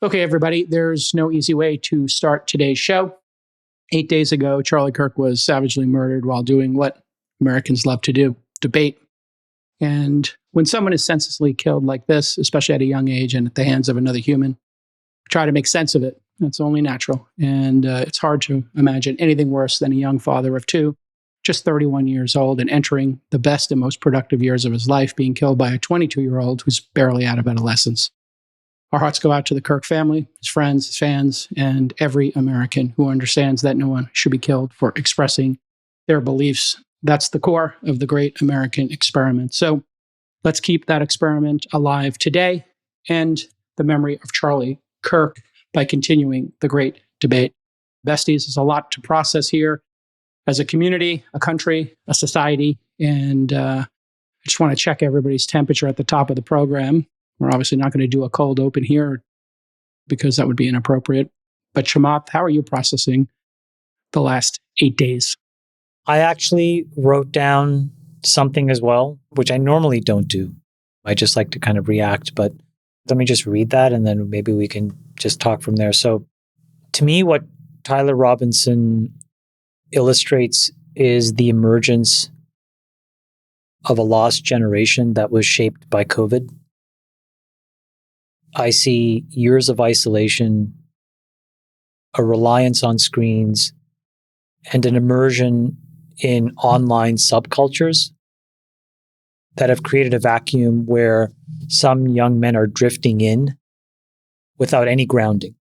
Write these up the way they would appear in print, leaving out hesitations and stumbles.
Okay, everybody, there's no easy way to start today's show. 8 days ago, Charlie Kirk was savagely murdered while doing what Americans love to do, debate. And when someone is senselessly killed like this, especially at a young age and at the hands of another human, try to make sense of it. It's only natural. And it's hard to imagine anything worse than a young father of two, just 31 years old and entering the best and most productive years of his life, being killed by a 22-year-old who's barely out of adolescence. Our hearts go out to the Kirk family, his friends, his fans, and every American who understands that no one should be killed for expressing their beliefs. That's the core of the great American experiment. So let's keep that experiment alive today and the memory of Charlie Kirk by continuing the great debate. Besties, there's a lot to process here as a community, a country, a society, and I just want to check everybody's temperature at the top of the program. We're obviously not going to do a cold open here because that would be inappropriate. But Chamath, how are you processing the last 8 days? I actually wrote down something as well, which I normally don't do. I just like to kind of react, but let me just read that and then maybe we can just talk from there. So to me, what Tyler Robinson illustrates is the emergence of a lost generation that was shaped by COVID. I see years of isolation, a reliance on screens, and an immersion in online subcultures that have created a vacuum where some young men are drifting in without any grounding.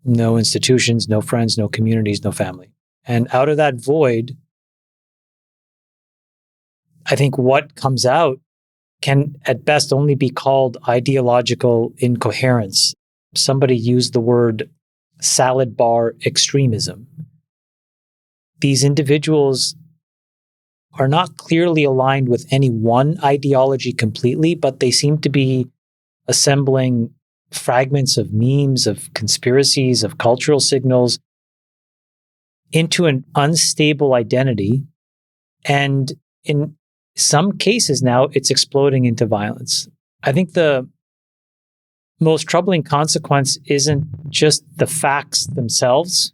No institutions, no friends, no communities, no family. And out of that void, I think what comes out can at best only be called ideological incoherence. Somebody used the word salad bar extremism. These individuals are not clearly aligned with any one ideology completely, but they seem to be assembling fragments of memes, of conspiracies, of cultural signals into an unstable identity. And in some cases now, it's exploding into violence. I think the most troubling consequence isn't just the facts themselves,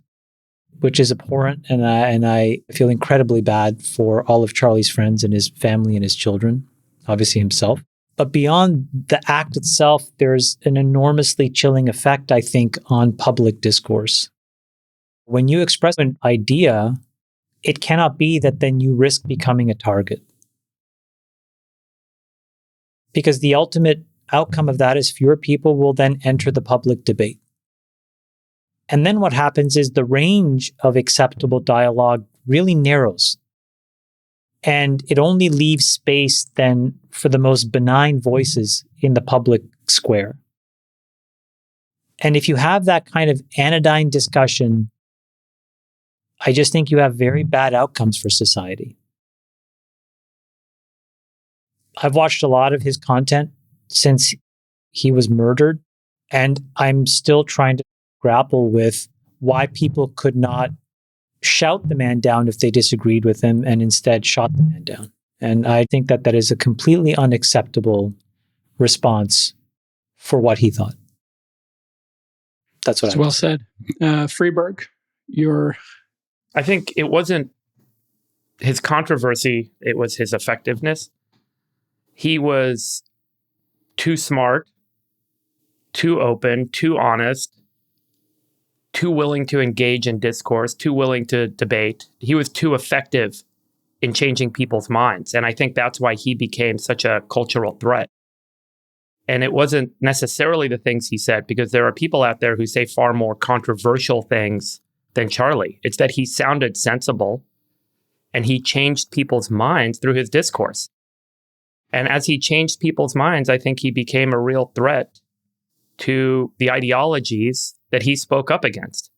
which is abhorrent, and I feel incredibly bad for all of Charlie's friends and his family and his children, obviously himself. But beyond the act itself, there's an enormously chilling effect, I think, on public discourse. When you express an idea, it cannot be that then you risk becoming a target. Because the ultimate outcome of that is fewer people will then enter the public debate. And then what happens is the range of acceptable dialogue really narrows. And it only leaves space then for the most benign voices in the public square. And if you have that kind of anodyne discussion, I just think you have very bad outcomes for society. I've watched a lot of his content since he was murdered, and I'm still trying to grapple with why people could not shout the man down if they disagreed with him and instead shot the man down. And I think that that is a completely unacceptable response for what he thought. That's what It's well said. Freeberg, I think it wasn't his controversy, it was his effectiveness. He was too smart, too open, too honest, too willing to engage in discourse, too willing to debate. He was too effective in changing people's minds. And I think that's why he became such a cultural threat. And it wasn't necessarily the things he said, because there are people out there who say far more controversial things than Charlie. It's that he sounded sensible and he changed people's minds through his discourse. And as he changed people's minds, I think he became a real threat to the ideologies that he spoke up against.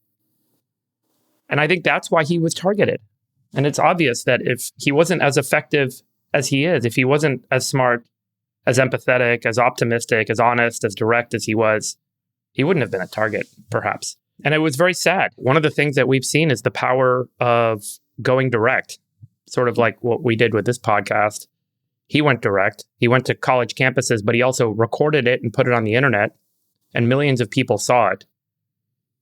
And I think that's why he was targeted. And it's obvious that if he wasn't as effective as he is, if he wasn't as smart, as empathetic, as optimistic, as honest, as direct as he was, he wouldn't have been a target, perhaps. And it was very sad. One of the things that we've seen is the power of going direct, sort of like what we did with this podcast. He went direct. He went to college campuses, but he also recorded it and put it on the internet. and millions of people saw it.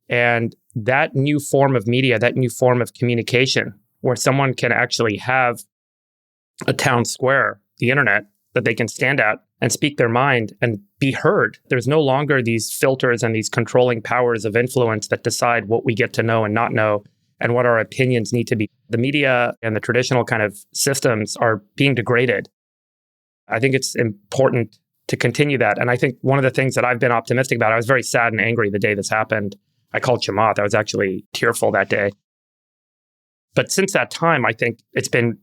And that new form of media, that new form of communication, where someone can actually have a town square, the internet, that they can stand at and speak their mind and be heard. There's no longer these filters and these controlling powers of influence that decide what we get to know and not know and what our opinions need to be. The media and the traditional kind of systems are being degraded. I think it's important to continue that. And I think one of the things that I've been optimistic about, I was very sad and angry the day this happened. I called Chamath. I was actually tearful that day. But since that time, I think it's been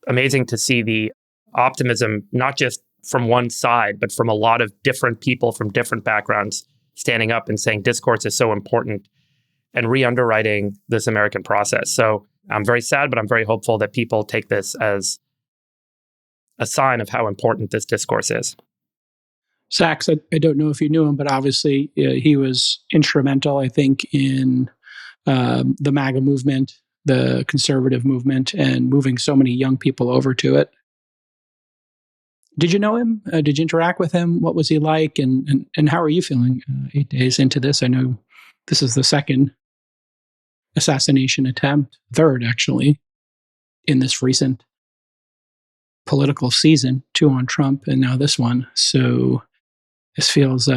amazing to see the optimism, not just from one side, but from a lot of different people from different backgrounds standing up and saying discourse is so important and re-underwriting this American process. So I'm very sad, but I'm very hopeful that people take this as a sign of how important this discourse is. Sachs, I don't know if you knew him, but obviously he was instrumental, I think, in the MAGA movement, the conservative movement, and moving so many young people over to it. Did you know him? Did you interact with him? What was he like? And how are you feeling 8 days into this? I know this is the second assassination attempt, third actually, in this recent political season, 2 on Trump and now this one. So this feels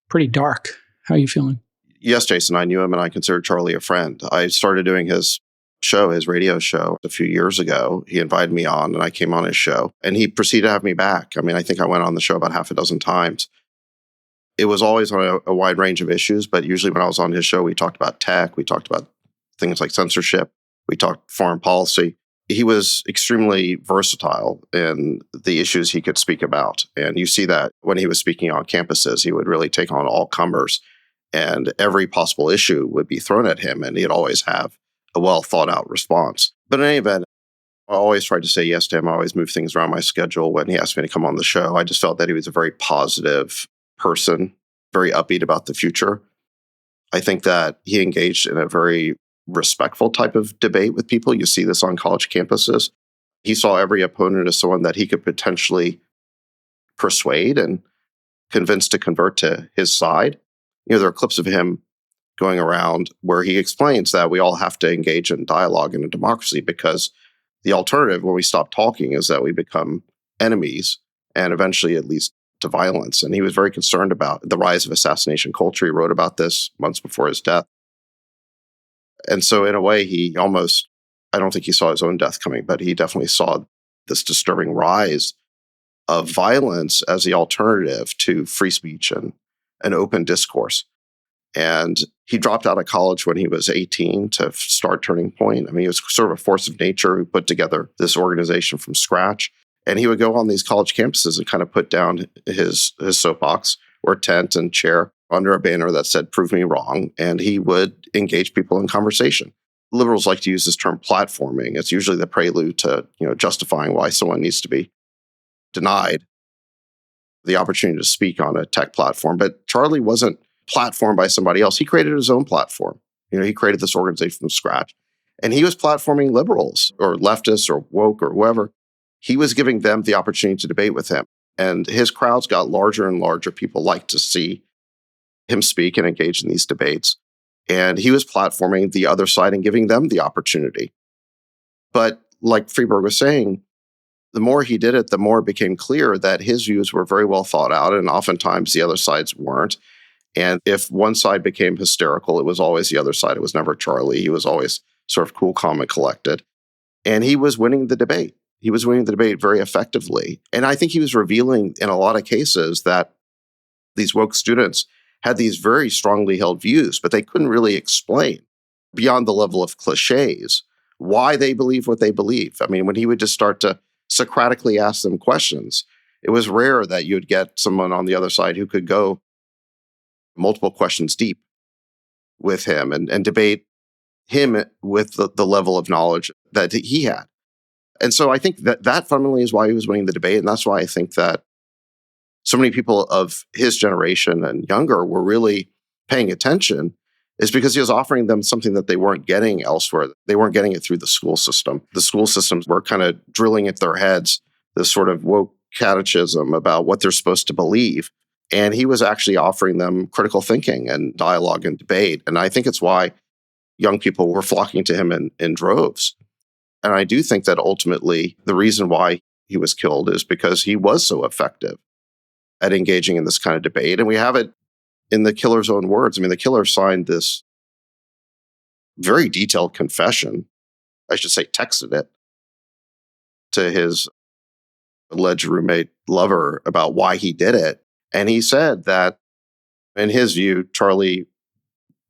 pretty dark. How are you feeling? Yes, Jason, I knew him and I considered Charlie a friend. I started doing his show, his radio show, a few years ago. He invited me on and I came on his show and he proceeded to have me back. I mean, I think I went on the show about half a dozen times. It was always on a wide range of issues, but usually when I was on his show, we talked about tech, we talked about things like censorship, we talked foreign policy. He was extremely versatile in the issues he could speak about. And you see that when he was speaking on campuses, he would really take on all comers and every possible issue would be thrown at him and he'd always have a well thought out response. But in any event, I always tried to say yes to him. I always moved things around my schedule when he asked me to come on the show. I just felt that he was a very positive person, very upbeat about the future. I think that he engaged in a very respectful type of debate with people. You see this on college campuses. He saw every opponent as someone that he could potentially persuade and convince to convert to his side. You know, there are clips of him going around where he explains that we all have to engage in dialogue in a democracy because the alternative when we stop talking is that we become enemies and eventually it leads to violence. And he was very concerned about the rise of assassination culture. He wrote about this months before his death. And so in a way, he almost, I don't think he saw his own death coming, but he definitely saw this disturbing rise of violence as the alternative to free speech and an open discourse. And he dropped out of college when he was 18 to start Turning Point. I mean, he was sort of a force of nature who put together this organization from scratch. And he would go on these college campuses and kind of put down his soapbox or tent and chair under a banner that said, "Prove me wrong." And he would engage people in conversation. Liberals like to use this term platforming. It's usually the prelude to, justifying why someone needs to be denied the opportunity to speak on a tech platform. But Charlie wasn't platformed by somebody else. He created his own platform. He created this organization from scratch. And he was platforming liberals or leftists or woke or whoever. He was giving them the opportunity to debate with him. And his crowds got larger and larger. People liked to see him speak and engage in these debates. And he was platforming the other side and giving them the opportunity. But like Freeberg was saying, the more he did it, the more it became clear that his views were very well thought out, and oftentimes the other sides weren't. And if one side became hysterical, it was always the other side. It was never Charlie. He was always sort of cool, calm, and collected. And he was winning the debate. He was winning the debate very effectively. And I think he was revealing in a lot of cases that these woke students had these very strongly held views, but they couldn't really explain beyond the level of cliches why they believe what they believe. I mean, when he would just start to Socratically ask them questions, it was rare that you'd get someone on the other side who could go multiple questions deep with him and debate him with the level of knowledge that he had. And so I think that fundamentally is why he was winning the debate. And that's why I think that so many people of his generation and younger were really paying attention, is because he was offering them something that they weren't getting elsewhere. They weren't getting it through the school system. The school systems were kind of drilling at their heads this sort of woke catechism about what they're supposed to believe. And he was actually offering them critical thinking and dialogue and debate. And I think it's why young people were flocking to him in droves. And I do think that ultimately the reason why he was killed is because he was so effective at engaging in this kind of debate. And we have it in the killer's own words. I mean, the killer signed this very detailed confession, I should say texted it, to his alleged roommate lover about why he did it. And he said that, in his view, Charlie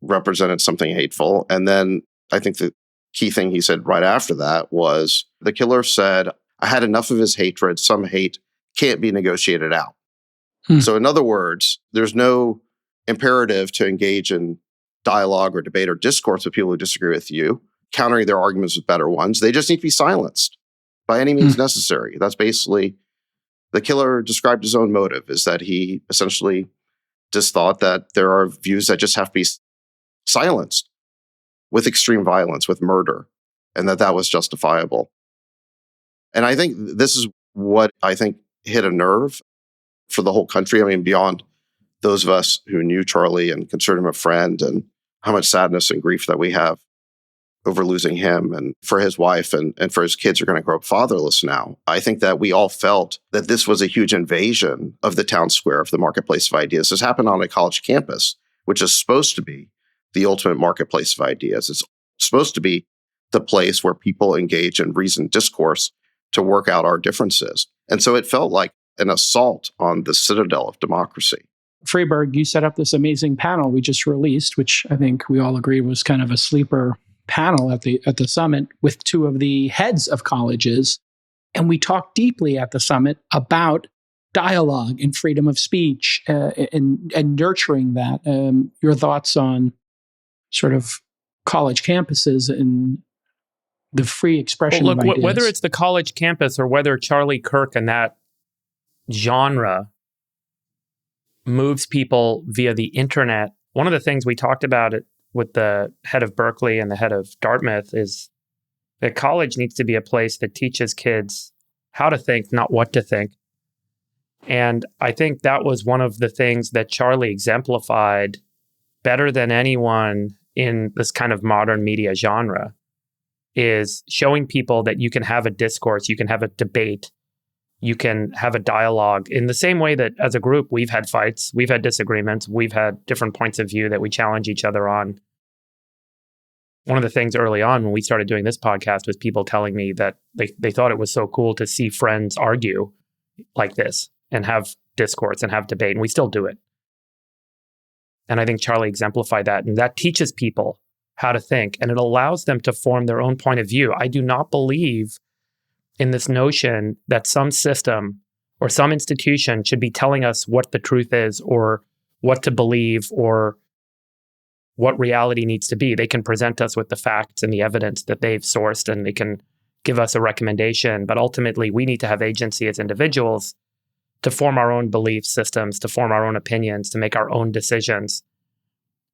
represented something hateful. And then I think the key thing he said right after that was the killer said, I had enough of his hatred. Some hate can't be negotiated out. So in other words, there's no imperative to engage in dialogue or debate or discourse with people who disagree with you, countering their arguments with better ones. They just need to be silenced by any means necessary. That's basically, the killer described his own motive, is that he essentially just thought that there are views that just have to be silenced with extreme violence, with murder, and that was justifiable. And I think this is what I think hit a nerve for the whole country. I mean, beyond those of us who knew Charlie and considered him a friend, and how much sadness and grief that we have over losing him, and for his wife and for his kids are going to grow up fatherless now. I think that we all felt that this was a huge invasion of the town square, of the marketplace of ideas. This happened on a college campus, which is supposed to be the ultimate marketplace of ideas. It's supposed to be the place where people engage in reasoned discourse to work out our differences. And so it felt like an assault on the citadel of democracy. Freeberg, you set up this amazing panel we just released, which I think we all agreed was kind of a sleeper panel at the summit, with two of the heads of colleges. And we talked deeply at the summit about dialogue and freedom of speech and nurturing that. Your thoughts on sort of college campuses and the free expression of ideas. Whether it's the college campus or whether Charlie Kirk and that genre moves people via the internet, one of the things we talked about with the head of Berkeley and the head of Dartmouth is that college needs to be a place that teaches kids how to think, not what to think. And I think that was one of the things that Charlie exemplified better than anyone in this kind of modern media genre, is showing people that you can have a discourse, you can have a debate, you can have a dialogue in the same way that as a group, we've had fights, we've had disagreements, we've had different points of view that we challenge each other on. One of the things early on when we started doing this podcast was people telling me that they thought it was so cool to see friends argue like this and have discourse and have debate, and we still do it. And I think Charlie exemplified that, and that teaches people how to think, and it allows them to form their own point of view. I do not believe in this notion that some system or some institution should be telling us what the truth is or what to believe or what reality needs to be. They can present us with the facts and the evidence that they've sourced, and they can give us a recommendation. But ultimately, we need to have agency as individuals to form our own belief systems, to form our own opinions, to make our own decisions.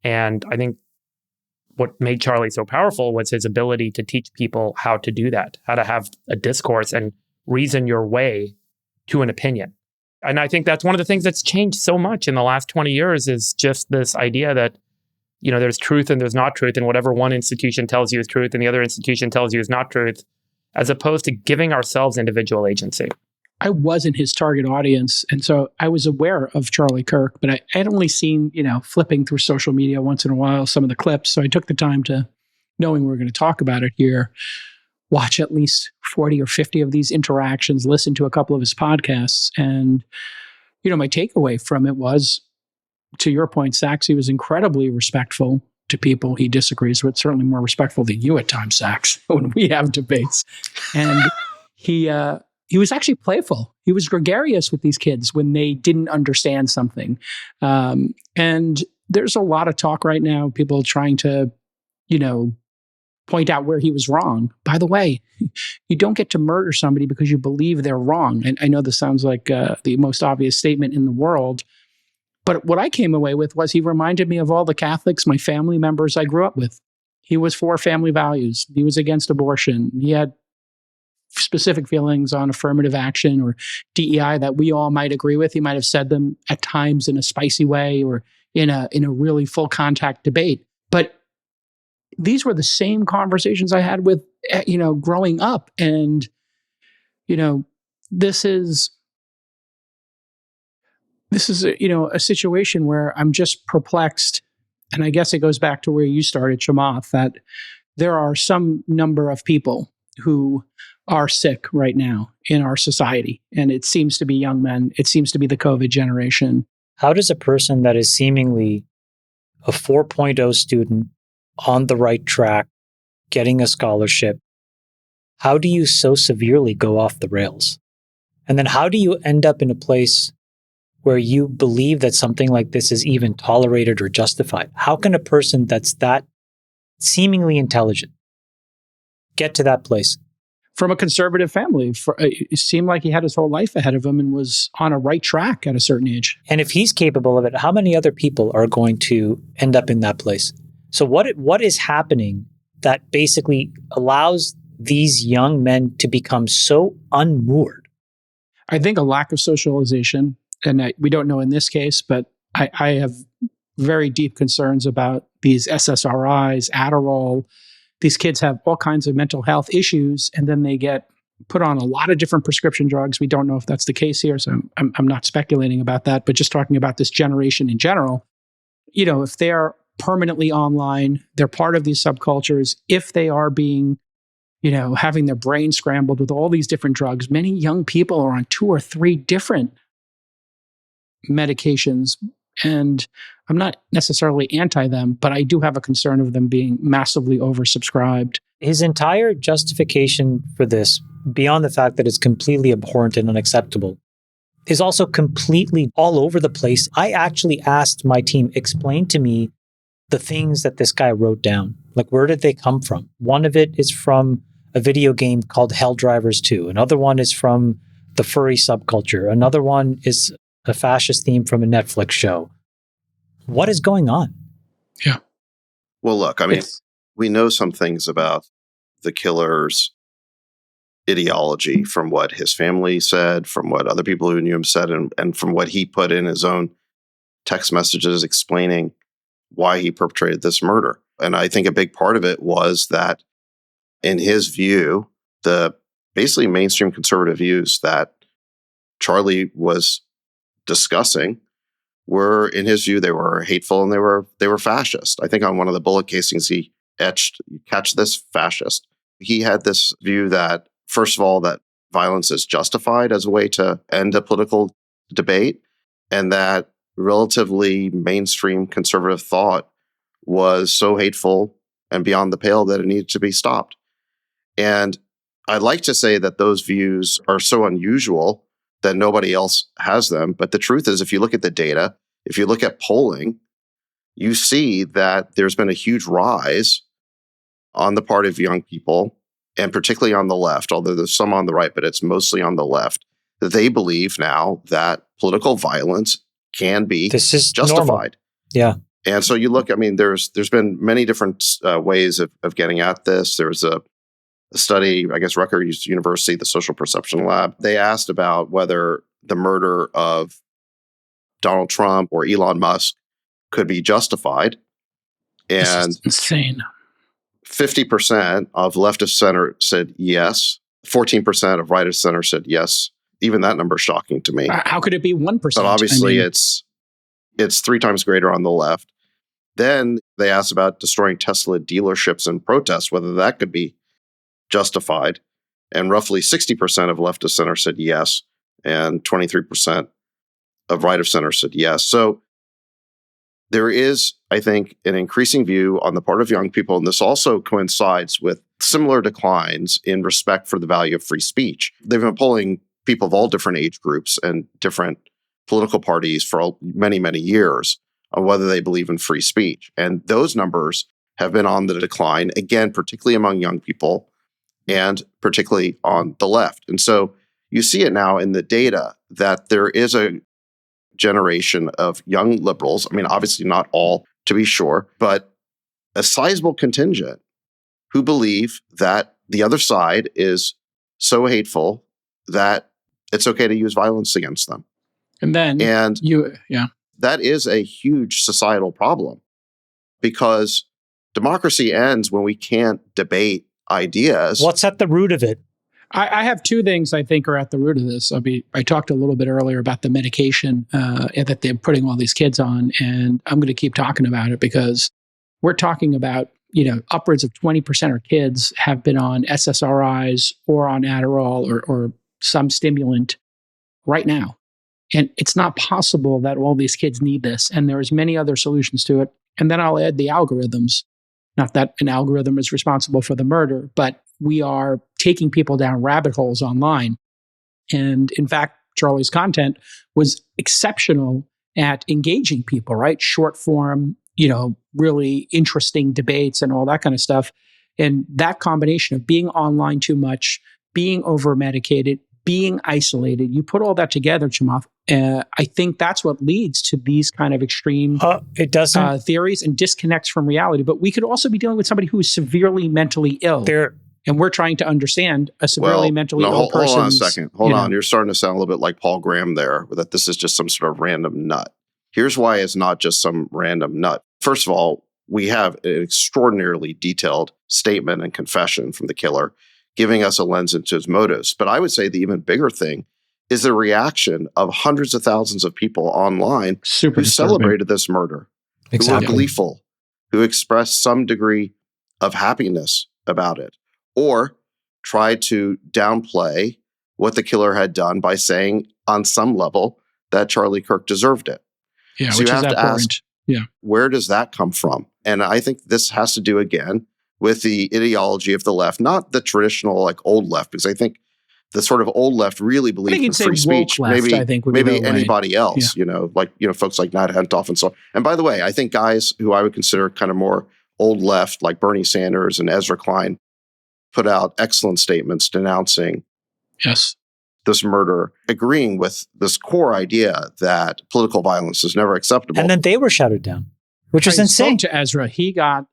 And I think what made Charlie so powerful was his ability to teach people how to do that, how to have a discourse and reason your way to an opinion. And I think that's one of the things that's changed so much in the last 20 years is just this idea that, you know, there's truth and there's not truth, and whatever one institution tells you is truth and the other institution tells you is not truth, as opposed to giving ourselves individual agency. I wasn't his target audience, and so I was aware of Charlie Kirk, but I had only seen, flipping through social media once in a while, some of the clips. So I took the time to, knowing we were going to talk about it here, watch at least 40 or 50 of these interactions, listen to a couple of his podcasts. And, my takeaway from it was, to your point, Sachs, he was incredibly respectful to people he disagrees with, certainly more respectful than you at times, Sachs, when we have debates. And he was actually playful. He was gregarious with these kids when they didn't understand something. And there's a lot of talk right now, people trying to, point out where he was wrong. By the way, you don't get to murder somebody because you believe they're wrong. And I know this sounds like the most obvious statement in the world, but what I came away with was he reminded me of all the Catholics, my family members I grew up with. He was for family values. He was against abortion. He had specific feelings on affirmative action or DEI that we all might agree with. He might have said them at times in a spicy way or in a really full contact debate. But these were the same conversations I had with, growing up. And, this is a situation where I'm just perplexed. And I guess it goes back to where you started, Chamath, that there are some number of people who are sick right now in our society. And it seems to be young men. It seems to be the COVID generation. How does a person that is seemingly a 4.0 student on the right track, getting a scholarship, how do you so severely go off the rails? And then how do you end up in a place where you believe that something like this is even tolerated or justified? How can a person that's that seemingly intelligent get to that place? From a conservative family, it seemed like he had his whole life ahead of him and was on a right track at a certain age. And if he's capable of it, how many other people are going to end up in that place? So what is happening that basically allows these young men to become so unmoored? I think a lack of socialization, and we don't know in this case, but I have very deep concerns about these SSRIs, Adderall. These kids have all kinds of mental health issues, and then they get put on a lot of different prescription drugs. We don't know if that's the case here, so I'm not speculating about that, but just talking about this generation in general. If they're permanently online, they're part of these subcultures. If they are being, having their brain scrambled with all these different drugs, many young people are on 2 or 3 different medications. And I'm not necessarily anti them, but I do have a concern of them being massively oversubscribed. His entire justification for this, beyond the fact that it's completely abhorrent and unacceptable, is also completely all over the place. I actually asked my team, explain to me the things that this guy wrote down. Like, where did they come from? One of it is from a video game called Helldivers 2. Another one is from the furry subculture. Another one is a fascist theme from a Netflix show. What is going on? Yeah. Well, look, we know some things about the killer's ideology from what his family said, from what other people who knew him said, and from what he put in his own text messages explaining why he perpetrated this murder. And I think a big part of it was that, in his view, the basically mainstream conservative views that Charlie was discussing were, in his view, they were hateful and they were fascist. I think on one of the bullet casings he etched, "Catch this, fascist." He had this view that, first of all, that violence is justified as a way to end a political debate, and that relatively mainstream conservative thought was so hateful and beyond the pale that it needed to be stopped. And I'd like to say that those views are so unusual that nobody else has them. But the truth is, if you look at the data, if you look at polling, you see that there's been a huge rise on the part of young people, and particularly on the left, although there's some on the right, but it's mostly on the left, that they believe now that political violence can be justified. Normal. Yeah. And so you look, there's been many different ways of getting at this. There was a study, I guess Rutgers University, the Social Perception Lab. They asked about whether the murder of Donald Trump or Elon Musk could be justified. And this is insane. 50% of left of center said yes. 14% of right of center said yes. Even that number is shocking to me. How could it be 1%? But obviously it's 3 times greater on the left. Then they asked about destroying Tesla dealerships and protests, whether that could be justified. And roughly 60% of left of center said yes, and 23% of right of center said yes. So there is, I think, an increasing view on the part of young people, and this also coincides with similar declines in respect for the value of free speech. They've been polling people of all different age groups and different political parties for many, many years on whether they believe in free speech. And those numbers have been on the decline, again, particularly among young people and particularly on the left. And so you see it now in the data that there is a generation of young liberals. Obviously not all, to be sure, but a sizable contingent who believe that the other side is so hateful that it's okay to use violence against them. And then And yeah. that is a huge societal problem, because democracy ends when we can't debate ideas. What's at the root of it? I have two things I think are at the root of this. I talked a little bit earlier about the medication that they're putting all these kids on, and I'm going to keep talking about it because we're talking about, upwards of 20% of kids have been on SSRIs or on Adderall or some stimulant right now. And it's not possible that all these kids need this. And there's many other solutions to it. And then I'll add the algorithms. Not that an algorithm is responsible for the murder, but we are taking people down rabbit holes online. And in fact, Charlie's content was exceptional at engaging people, right? Short form, really interesting debates and all that kind of stuff. And that combination of being online too much, being over medicated, being isolated, you put all that together, Chamath. I think that's what leads to these kind of extreme It doesn't. theories and disconnects from reality. But we could also be dealing with somebody who is severely mentally ill. And we're trying to understand a severely mentally ill person. Hold on a second. Hold on. You're starting to sound a little bit like Paul Graham there, that this is just some sort of random nut. Here's why it's not just some random nut. First of all, we have an extraordinarily detailed statement and confession from the killer, giving us a lens into his motives. But I would say the even bigger thing is the reaction of hundreds of thousands of people online who celebrated this murder, who were gleeful, who expressed some degree of happiness about it, or tried to downplay what the killer had done by saying on some level that Charlie Kirk deserved it. Yeah, so which you have is to abhorrent. ask, where does that come from? And I think this has to do, again, with the ideology of the left, not the traditional old left, because I think the sort of old left really believed in free speech. Left, maybe anybody else, folks like Nat Hentoff and so on. And by the way, I think guys who I would consider kind of more old left, like Bernie Sanders and Ezra Klein, put out excellent statements denouncing this murder, agreeing with this core idea that political violence is never acceptable. And then they were shouted down, which is insane. To Ezra, he got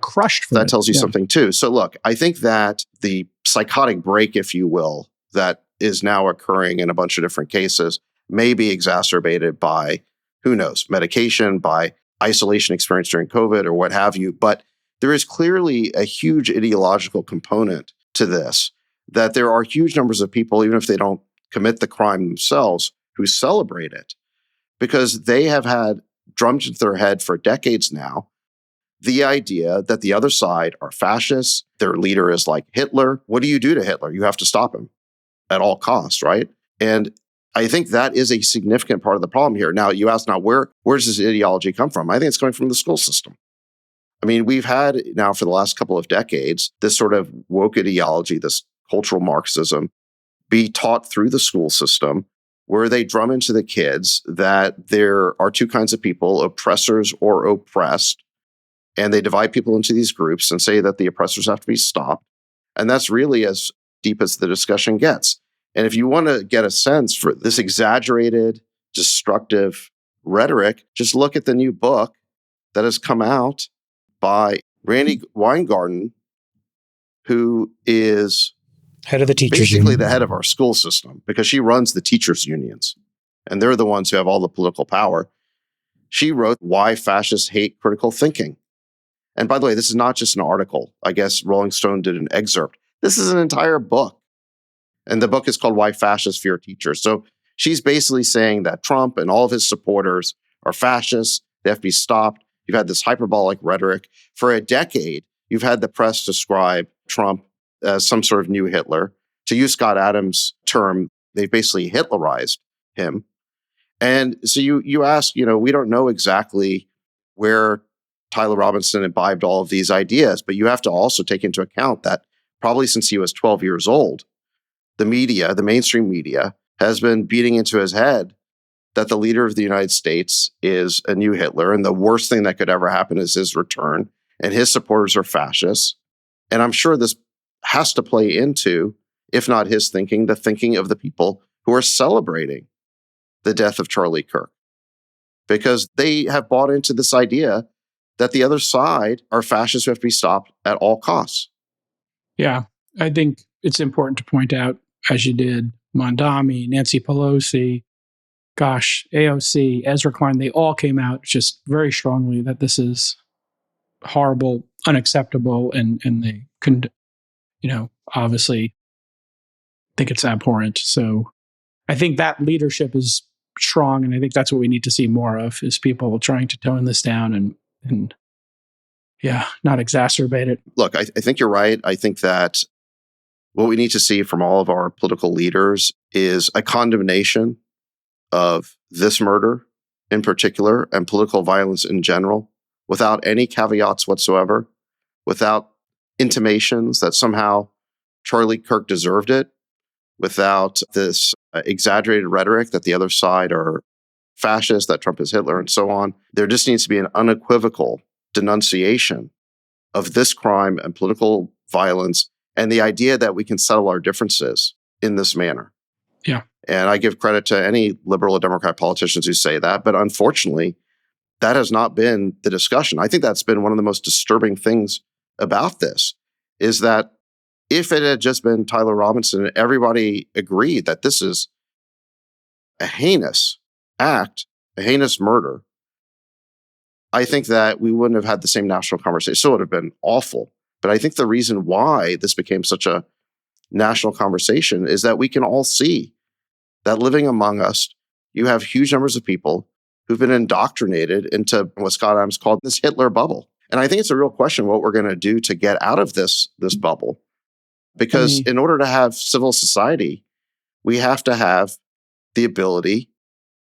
crushed for that. Tells you something too. So look, I think that the psychotic break, if you will, that is now occurring in a bunch of different cases may be exacerbated by, who knows, medication, by isolation experience during COVID or what have you. But there is clearly a huge ideological component to this, that there are huge numbers of people, even if they don't commit the crime themselves, who celebrate it because they have had drummed into their head for decades now the idea that the other side are fascists, their leader is like Hitler. What do you do to Hitler? You have to stop him at all costs, right? And I think that is a significant part of the problem here. Now, you ask, where does this ideology come from? I think it's coming from the school system. I mean, we've had now for the last couple of decades, this sort of woke ideology, this cultural Marxism, be taught through the school system, where they drum into the kids that there are two kinds of people, oppressors or oppressed. And they divide people into these groups and say that the oppressors have to be stopped. And that's really as deep as the discussion gets. And if you want to get a sense for this exaggerated, destructive rhetoric, just look at the new book that has come out by Randy Weingarten, who is head of the teachers basically union. The head of our school system, because she runs the teachers unions. And they're the ones who have all the political power. She wrote Why Fascists Hate Critical Thinking. And by the way, this is not just an article. I guess Rolling Stone did an excerpt. This is an entire book. And the book is called Why Fascists Fear Teachers. So she's basically saying that Trump and all of his supporters are fascists. They have to be stopped. You've had this hyperbolic rhetoric. For a decade, you've had the press describe Trump as some sort of new Hitler. To use Scott Adams' term, they've basically Hitlerized him. And so you ask, we don't know exactly where Tyler Robinson imbibed all of these ideas, but you have to also take into account that probably since he was 12 years old, the media, the mainstream media, has been beating into his head that the leader of the United States is a new Hitler, and the worst thing that could ever happen is his return, and his supporters are fascists. And I'm sure this has to play into, if not his thinking, the thinking of the people who are celebrating the death of Charlie Kirk, because they have bought into this idea that the other side are fascists who have to be stopped at all costs. Yeah, I think it's important to point out, as you did, Mondami, Nancy Pelosi, AOC, Ezra Klein, they all came out just very strongly that this is horrible, unacceptable, and they couldn't, obviously think it's abhorrent. So I think that leadership is strong, and I think that's what we need to see more of, is people trying to tone this down and not exacerbate it. Look, I think you're right. I think that what we need to see from all of our political leaders is a condemnation of this murder in particular and political violence in general, without any caveats whatsoever, without intimations that somehow Charlie Kirk deserved it, without this exaggerated rhetoric that the other side are fascist, that Trump is Hitler, and so on. There just needs to be an unequivocal denunciation of this crime and political violence and the idea that we can settle our differences in this manner. Yeah. And I give credit to any liberal or Democrat politicians who say that, but unfortunately, that has not been the discussion. I think that's been one of the most disturbing things about this, is that if it had just been Tyler Robinson and everybody agreed that this is a heinous act, a heinous murder, I think that we wouldn't have had the same national conversation. It still would have been awful. But I think the reason why this became such a national conversation is that we can all see that living among us, you have huge numbers of people who've been indoctrinated into what Scott Adams called this Hitler bubble. And I think it's a real question what we're going to do to get out of this bubble. Because in order to have civil society, we have to have the ability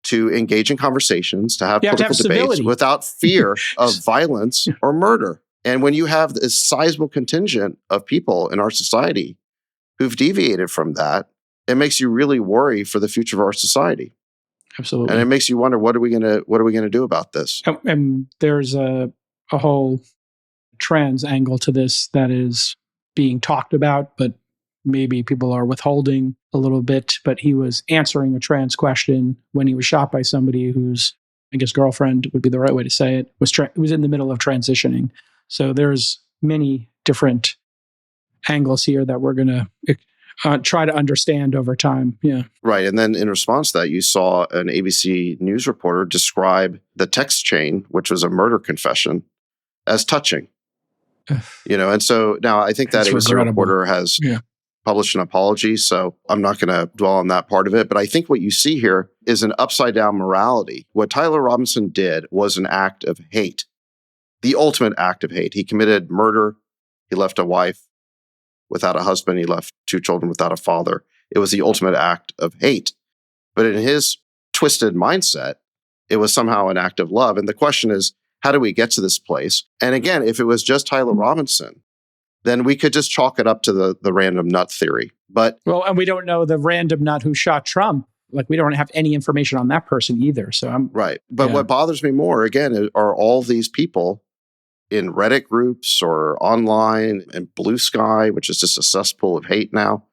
to engage in conversations, to have political debates without fear of violence or murder. And when you have this sizable contingent of people in our society who've deviated from that, it makes you really worry for the future of our society. Absolutely. And it makes you wonder, what are we going to do about this? And there's a whole trans angle to this that is being talked about, but maybe people are withholding a little bit. But he was answering a trans question when he was shot by somebody whose, I guess, girlfriend would be the right way to say it, was in the middle of transitioning. So there's many different angles here that we're going to try to understand over time. Yeah. Right. And then in response to that, you saw an ABC News reporter describe the text chain, which was a murder confession, as touching. And so now I think that ABC reporter has published an apology, so I'm not going to dwell on that part of it. But I think what you see here is an upside-down morality. What Tyler Robinson did was an act of hate, the ultimate act of hate. He committed murder. He left a wife without a husband. He left 2 children without a father. It was the ultimate act of hate. But in his twisted mindset, it was somehow an act of love. And the question is, how do we get to this place? And again, if it was just Tyler Robinson, then we could just chalk it up to the random nut theory. But and we don't know the random nut who shot Trump. Like, we don't have any information on that person either. So I'm right. But what bothers me more, again, are all these people in Reddit groups or online and Blue Sky, which is just a cesspool of hate now,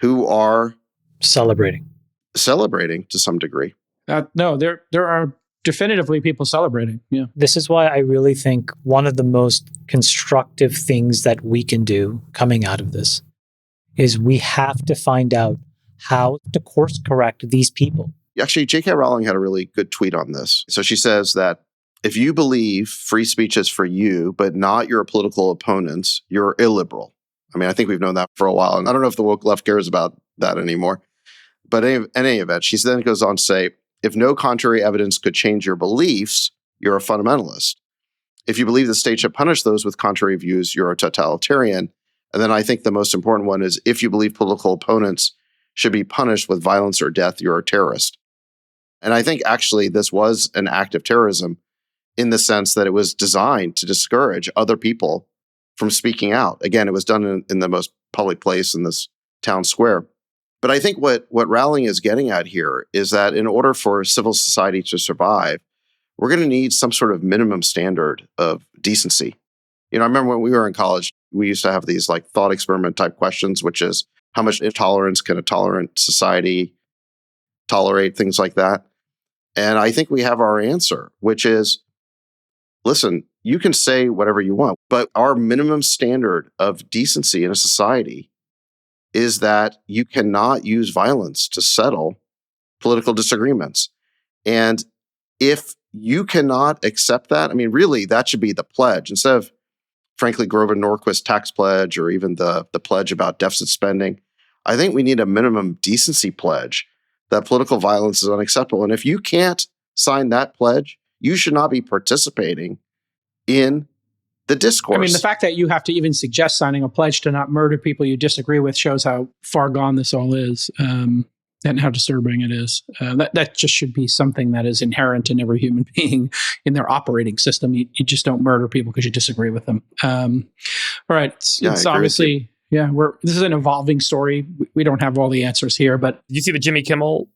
who are celebrating to some degree. No, there are definitively people celebrating. Yeah. This is why I really think one of the most constructive things that we can do coming out of this is we have to find out how to course correct these people. Actually, J.K. Rowling had a really good tweet on this. So she says that if you believe free speech is for you, but not your political opponents, you're illiberal. I mean, I think we've known that for a while. And I don't know if the woke left cares about that anymore. But in any event, she then goes on to say, if no contrary evidence could change your beliefs, you're a fundamentalist. If you believe the state should punish those with contrary views, you're a totalitarian. And then I think the most important one is if you believe political opponents should be punished with violence or death, you're a terrorist. And I think actually this was an act of terrorism in the sense that it was designed to discourage other people from speaking out. Again, it was done in the most public place in this town square. But I think what Rowling is getting at here is that in order for civil society to survive, we're going to need some sort of minimum standard of decency. I remember when we were in college, we used to have these like thought experiment type questions, which is how much intolerance can a tolerant society tolerate, things like that. And I think we have our answer, which is, listen, you can say whatever you want, but our minimum standard of decency in a society is that you cannot use violence to settle political disagreements. And if you cannot accept that, I mean, really, that should be the pledge. Instead of, frankly, Grover Norquist's tax pledge or even the pledge about deficit spending, I think we need a minimum decency pledge that political violence is unacceptable. And if you can't sign that pledge, you should not be participating in the discourse. I mean, the fact that you have to even suggest signing a pledge to not murder people you disagree with shows how far gone this all is, and how disturbing it is. That just should be something that is inherent in every human being in their operating system. You just don't murder people because you disagree with them. All right. It's obviously, this is an evolving story. We don't have all the answers here, but... Did you see the Jimmy Kimmel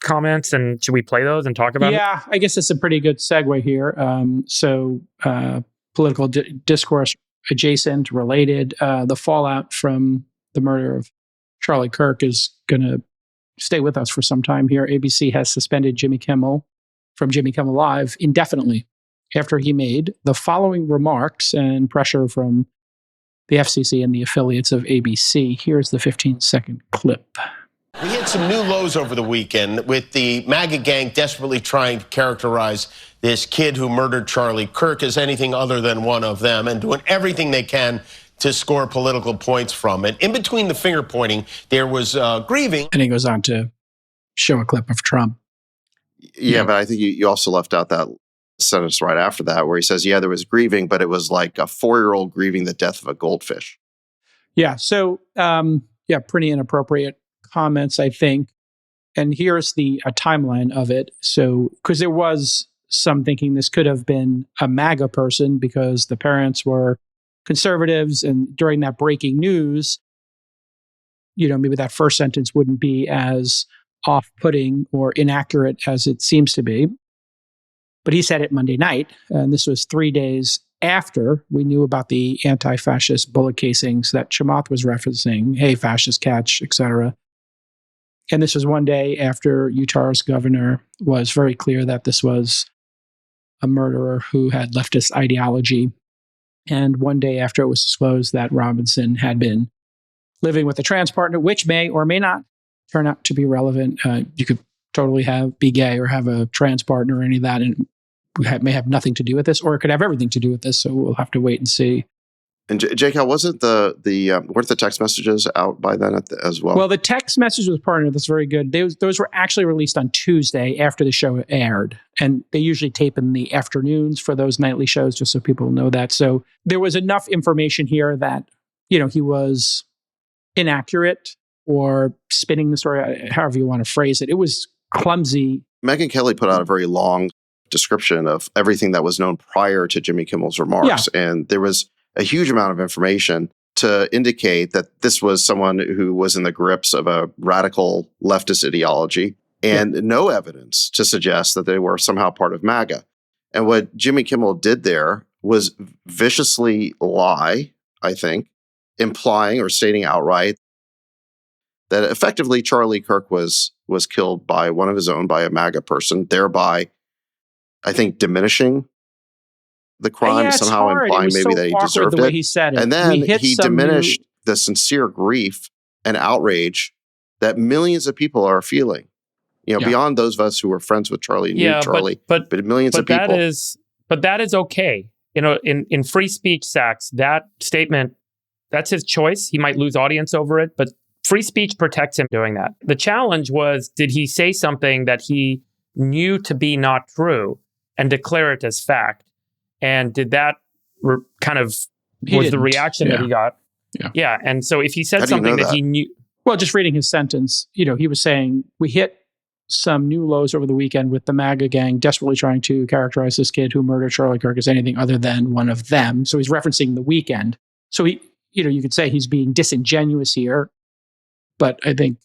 comments, and should we play those and talk about it? Yeah, I guess it's a pretty good segue here. Political discourse adjacent, related. The fallout from the murder of Charlie Kirk is going to stay with us for some time here. ABC has suspended Jimmy Kimmel from Jimmy Kimmel Live indefinitely after he made the following remarks, and pressure from the FCC and the affiliates of ABC. Here's the 15-second clip. We hit some new lows over the weekend with the MAGA gang desperately trying to characterize this kid who murdered Charlie Kirk as anything other than one of them, and doing everything they can to score political points from it. In between the finger pointing, there was grieving. And he goes on to show a clip of Trump. Yeah, but I think you also left out that sentence right after that where he says, there was grieving, but it was like a 4-year-old grieving the death of a goldfish. Yeah, so, pretty inappropriate comments, I think. And here's the timeline of it. So, because there was some thinking this could have been a MAGA person because the parents were conservatives, and during that breaking news, maybe that first sentence wouldn't be as off-putting or inaccurate as it seems to be. But he said it Monday night, and this was 3 days after we knew about the anti-fascist bullet casings that Chamath was referencing. Hey, fascist catch, etc. And this was one day after Utah's governor was very clear that this was a murderer who had leftist ideology. And one day after it was disclosed that Robinson had been living with a trans partner, which may or may not turn out to be relevant. You could totally be gay or have a trans partner or any of that, and may have nothing to do with this, or it could have everything to do with this. So we'll have to wait and see. And Jake, how wasn't weren't the text messages out by then as well? Well, the text message was part of it. That's very good. Those were actually released on Tuesday after the show aired. And they usually tape in the afternoons for those nightly shows, just so people know that. So there was enough information here that, he was inaccurate or spinning the story, however you want to phrase it. It was clumsy. Megyn Kelly put out a very long description of everything that was known prior to Jimmy Kimmel's remarks. Yeah. And there was a huge amount of information to indicate that this was someone who was in the grips of a radical leftist ideology, and no evidence to suggest that they were somehow part of MAGA. And what Jimmy Kimmel did there was viciously lie, I think, implying or stating outright that effectively Charlie Kirk was killed by one of his own, by a MAGA person, thereby, I think, diminishing the crime, somehow implying maybe that he deserved it. He said it. And then he diminished the sincere grief and outrage that millions of people are feeling. Beyond those of us who were friends with Charlie and knew Charlie, but millions of people. That is okay. In free speech, Sachs, that statement, that's his choice. He might lose audience over it, but free speech protects him doing that. The challenge was, did he say something that he knew to be not true and declare it as fact? And did that was the reaction that he got? Yeah. And so if he said something that he knew... Well, just reading his sentence, he was saying, we hit some new lows over the weekend with the MAGA gang desperately trying to characterize this kid who murdered Charlie Kirk as anything other than one of them. So he's referencing the weekend. So you could say he's being disingenuous here, but I think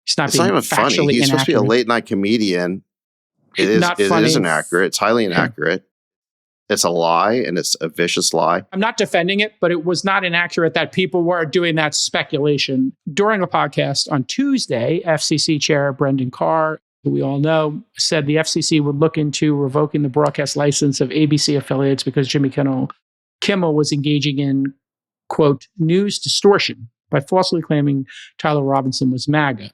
he's not being even factually funny. He's inaccurate. supposed to be a late night comedian. It is inaccurate. It's highly inaccurate. It's a lie, and it's a vicious lie. I'm not defending it, but it was not inaccurate that people were doing that speculation. During a podcast on Tuesday, FCC Chair Brendan Carr, who we all know, said the FCC would look into revoking the broadcast license of ABC affiliates because Jimmy Kimmel was engaging in, quote, news distortion, by falsely claiming Tyler Robinson was MAGA.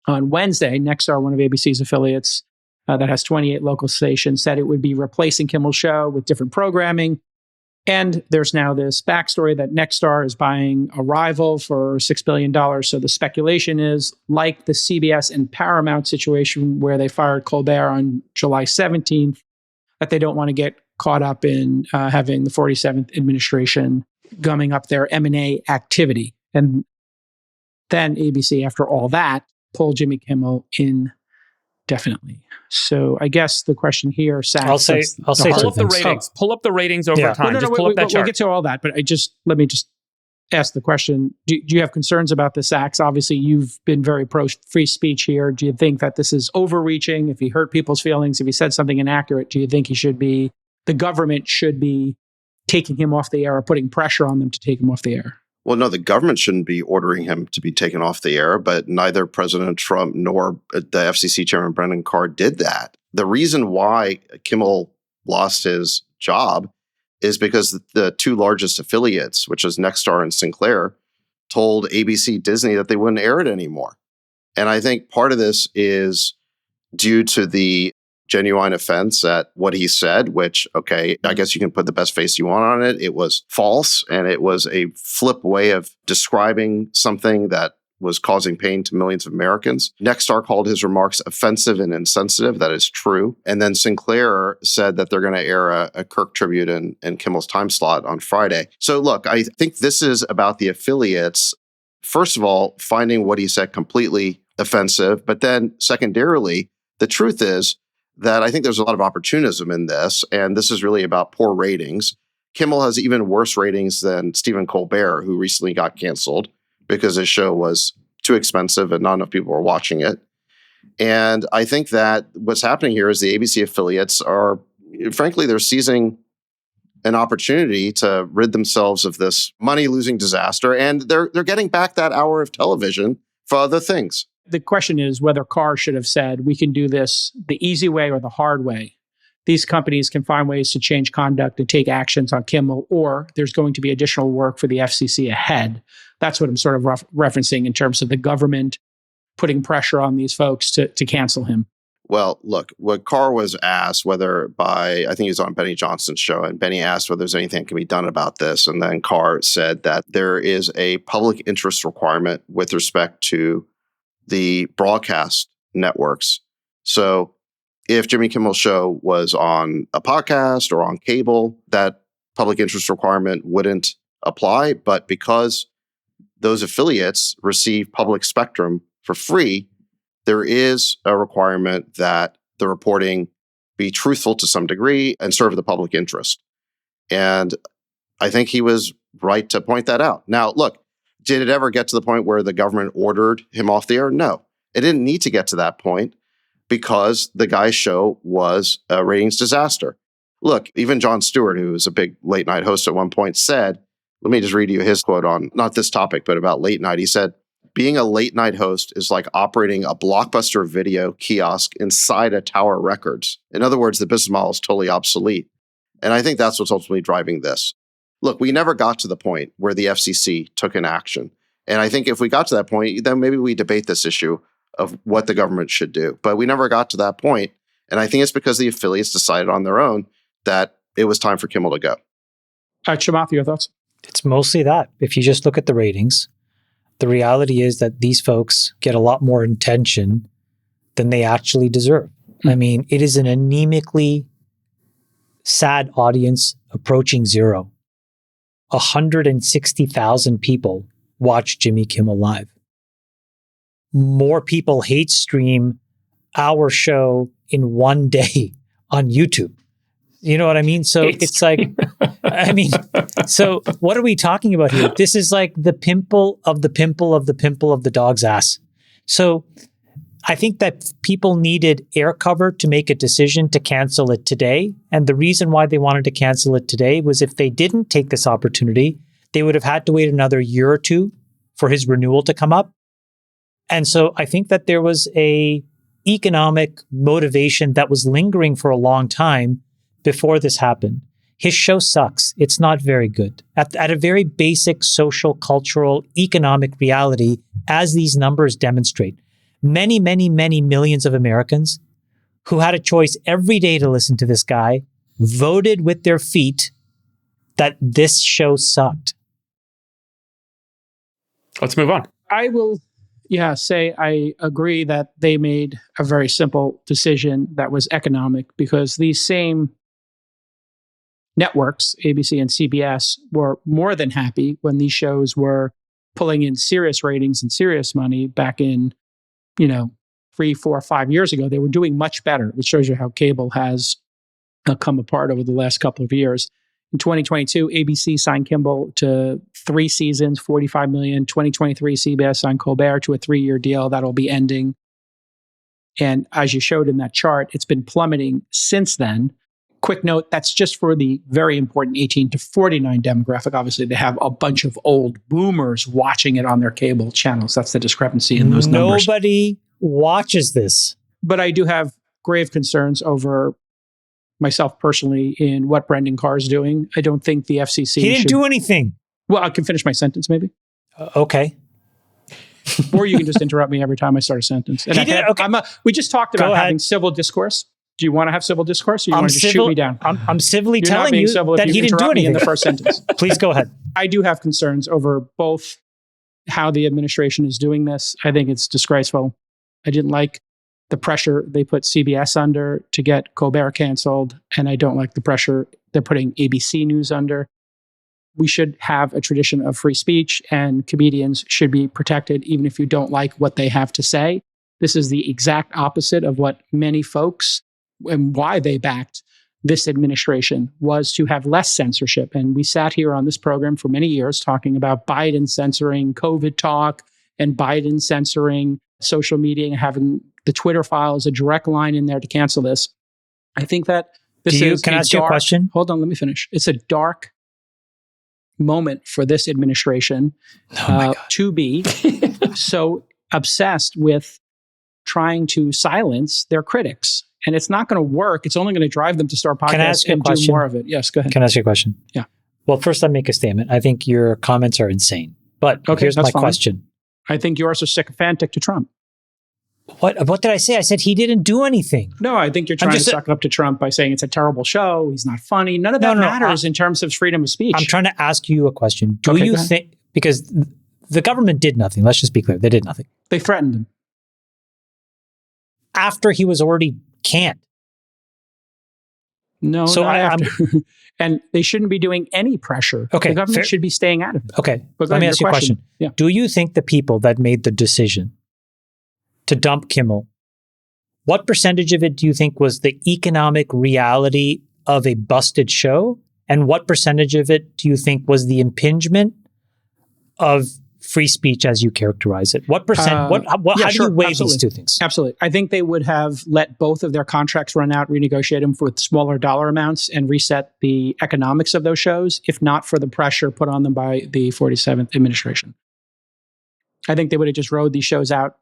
On Wednesday, Nexstar, one of ABC's affiliates that has 28 local stations, said it would be replacing Kimmel's show with different programming. And there's now this backstory that Nexstar is buying a rival for $6 billion. So the speculation is like the CBS and Paramount situation where they fired Colbert on July 17th, that they don't want to get caught up in having the 47th administration gumming up their M&A activity. And then ABC, after all that, pulled Jimmy Kimmel indefinitely. So I guess the question here, Sam, I'll say pull up the things. ratings. Pull up the ratings over time. No, just pull up that we'll chart. get to all that, but let me just ask the question. Do you have concerns about the Sachs? Obviously, you've been very pro free speech here. Do you think that this is overreaching? If he hurt people's feelings, if he said something inaccurate, do you think the government should be taking him off the air or putting pressure on them to take him off the air? Well, no, the government shouldn't be ordering him to be taken off the air, but neither President Trump nor the FCC Chairman Brendan Carr did that. The reason why Kimmel lost his job is because the two largest affiliates, which is Nexstar and Sinclair, told ABC Disney that they wouldn't air it anymore. And I think part of this is due to the genuine offense at what he said, which, okay, I guess you can put the best face you want on it. It was false, and it was a flip way of describing something that was causing pain to millions of Americans. Nexstar called his remarks offensive and insensitive. That is true. And then Sinclair said that they're going to air a Kirk tribute in Kimmel's time slot on Friday. So look, I think this is about the affiliates, first of all, finding what he said completely offensive, but then secondarily, the truth is that I think there's a lot of opportunism in this, and this is really about poor ratings. Kimmel has even worse ratings than Stephen Colbert, who recently got canceled because his show was too expensive and not enough people were watching it. And I think that what's happening here is the ABC affiliates are, frankly, they're seizing an opportunity to rid themselves of this money-losing disaster, and they're getting back that hour of television for other things. The question is whether Carr should have said, we can do this the easy way or the hard way. These companies can find ways to change conduct and take actions on Kimmel, or there's going to be additional work for the FCC ahead. That's what I'm sort of referencing in terms of the government putting pressure on these folks to cancel him. Well, look, what Carr was asked, whether by, I think he was on Benny Johnson's show, and Benny asked whether there's anything that can be done about this. And then Carr said that there is a public interest requirement with respect to the broadcast networks. So if Jimmy Kimmel's show was on a podcast or on cable, that public interest requirement wouldn't apply. But because those affiliates receive public spectrum for free, there is a requirement that the reporting be truthful to some degree and serve the public interest. And I think he was right to point that out. Now, look, did it ever get to the point where the government ordered him off the air? No, it didn't need to get to that point because the guy's show was a ratings disaster. Look, even Jon Stewart, who was a big late night host at one point, said, let me just read you his quote on not this topic, but about late night. He said, being a late night host is like operating a Blockbuster video kiosk inside a Tower Records. In other words, the business model is totally obsolete. And I think that's what's ultimately driving this. Look, we never got to the point where the FCC took an action. And I think if we got to that point, then maybe we debate this issue of what the government should do. But we never got to that point. And I think it's because the affiliates decided on their own that it was time for Kimmel to go. Chamath, your thoughts? It's mostly that. If you just look at the ratings, the reality is that these folks get a lot more attention than they actually deserve. I mean, it is an anemically sad audience approaching zero. 160,000 people watch Jimmy Kimmel Live. More people hate stream our show in one day on YouTube. You know what I mean? So it's like, I mean, so what are we talking about here? This is like the pimple of the pimple of the pimple of the dog's ass. So I think that people needed air cover to make a decision to cancel it today. And the reason why they wanted to cancel it today was if they didn't take this opportunity, they would have had to wait another year or two for his renewal to come up. And so I think that there was a economic motivation that was lingering for a long time before this happened. his show sucks. It's not very good. At a very basic social, cultural, economic reality, as these numbers demonstrate, many, many, many millions of Americans who had a choice every day to listen to this guy voted with their feet that this show sucked. Let's move on. I will, say I agree that they made a very simple decision that was economic, because these same networks, ABC and CBS, were more than happy when these shows were pulling in serious ratings and serious money back in, 3, 4, 5 years ago. They were doing much better, which shows you how cable has come apart over the last couple of years. In 2022, ABC signed Kimmel to 3 seasons, $45 million. 2023, CBS signed Colbert to a 3-year deal that'll be ending. And as you showed in that chart, it's been plummeting since then. Quick note, that's just for the very important 18 to 49 demographic. Obviously, they have a bunch of old boomers watching it on their cable channels. That's the discrepancy in those numbers. Nobody watches this. But I do have grave concerns over myself personally in what Brendan Carr is doing. I don't think the FCC He didn't do anything. Well, I can finish my sentence maybe. Okay. Or you can just interrupt me every time I start a sentence. And we just talked about having civil discourse. Do you want to have civil discourse, or you want to just shoot me down? I'm civilly You're telling you that he didn't do anything in the first sentence. Please go ahead. I do have concerns over both how the administration is doing this. I think it's disgraceful. I didn't like the pressure they put CBS under to get Colbert canceled, and I don't like the pressure they're putting ABC News under. We should have a tradition of free speech, and comedians should be protected even if you don't like what they have to say. This is the exact opposite of what many folks and why they backed this administration, was to have less censorship. And we sat here on this program for many years talking about Biden censoring COVID talk and Biden censoring social media and having the Twitter files, a direct line in there to cancel this. I think that Can I ask you a question? Hold on, let me finish. It's a dark moment for this administration to be so obsessed with trying to silence their critics. And it's not going to work. It's only going to drive them to start podcasts and do more of it. Yes, go ahead. Can I ask you a question? Yeah. Well, first, let me make a statement. I think your comments are insane. But here's my question. I think yours are sycophantic to Trump. What did I say? I said he didn't do anything. No, I think you're trying to suck up to Trump by saying it's a terrible show. He's not funny. None of that matters in terms of freedom of speech. I'm trying to ask you a question. Do you think, because the government did nothing. Let's just be clear. They did nothing. They threatened him. After he was already canned. No, so not after. And they shouldn't be doing any pressure. Okay, the government should be staying out of it. Okay, let me ask you a question. Yeah. Do you think the people that made the decision to dump Kimmel, what percentage of it do you think was the economic reality of a busted show? And what percentage of it do you think was the impingement of free speech as you characterize it? What percent? How do you weigh these two things? Absolutely. I think they would have let both of their contracts run out, renegotiate them with smaller dollar amounts, and reset the economics of those shows, if not for the pressure put on them by the 47th administration. I think they would have just rode these shows out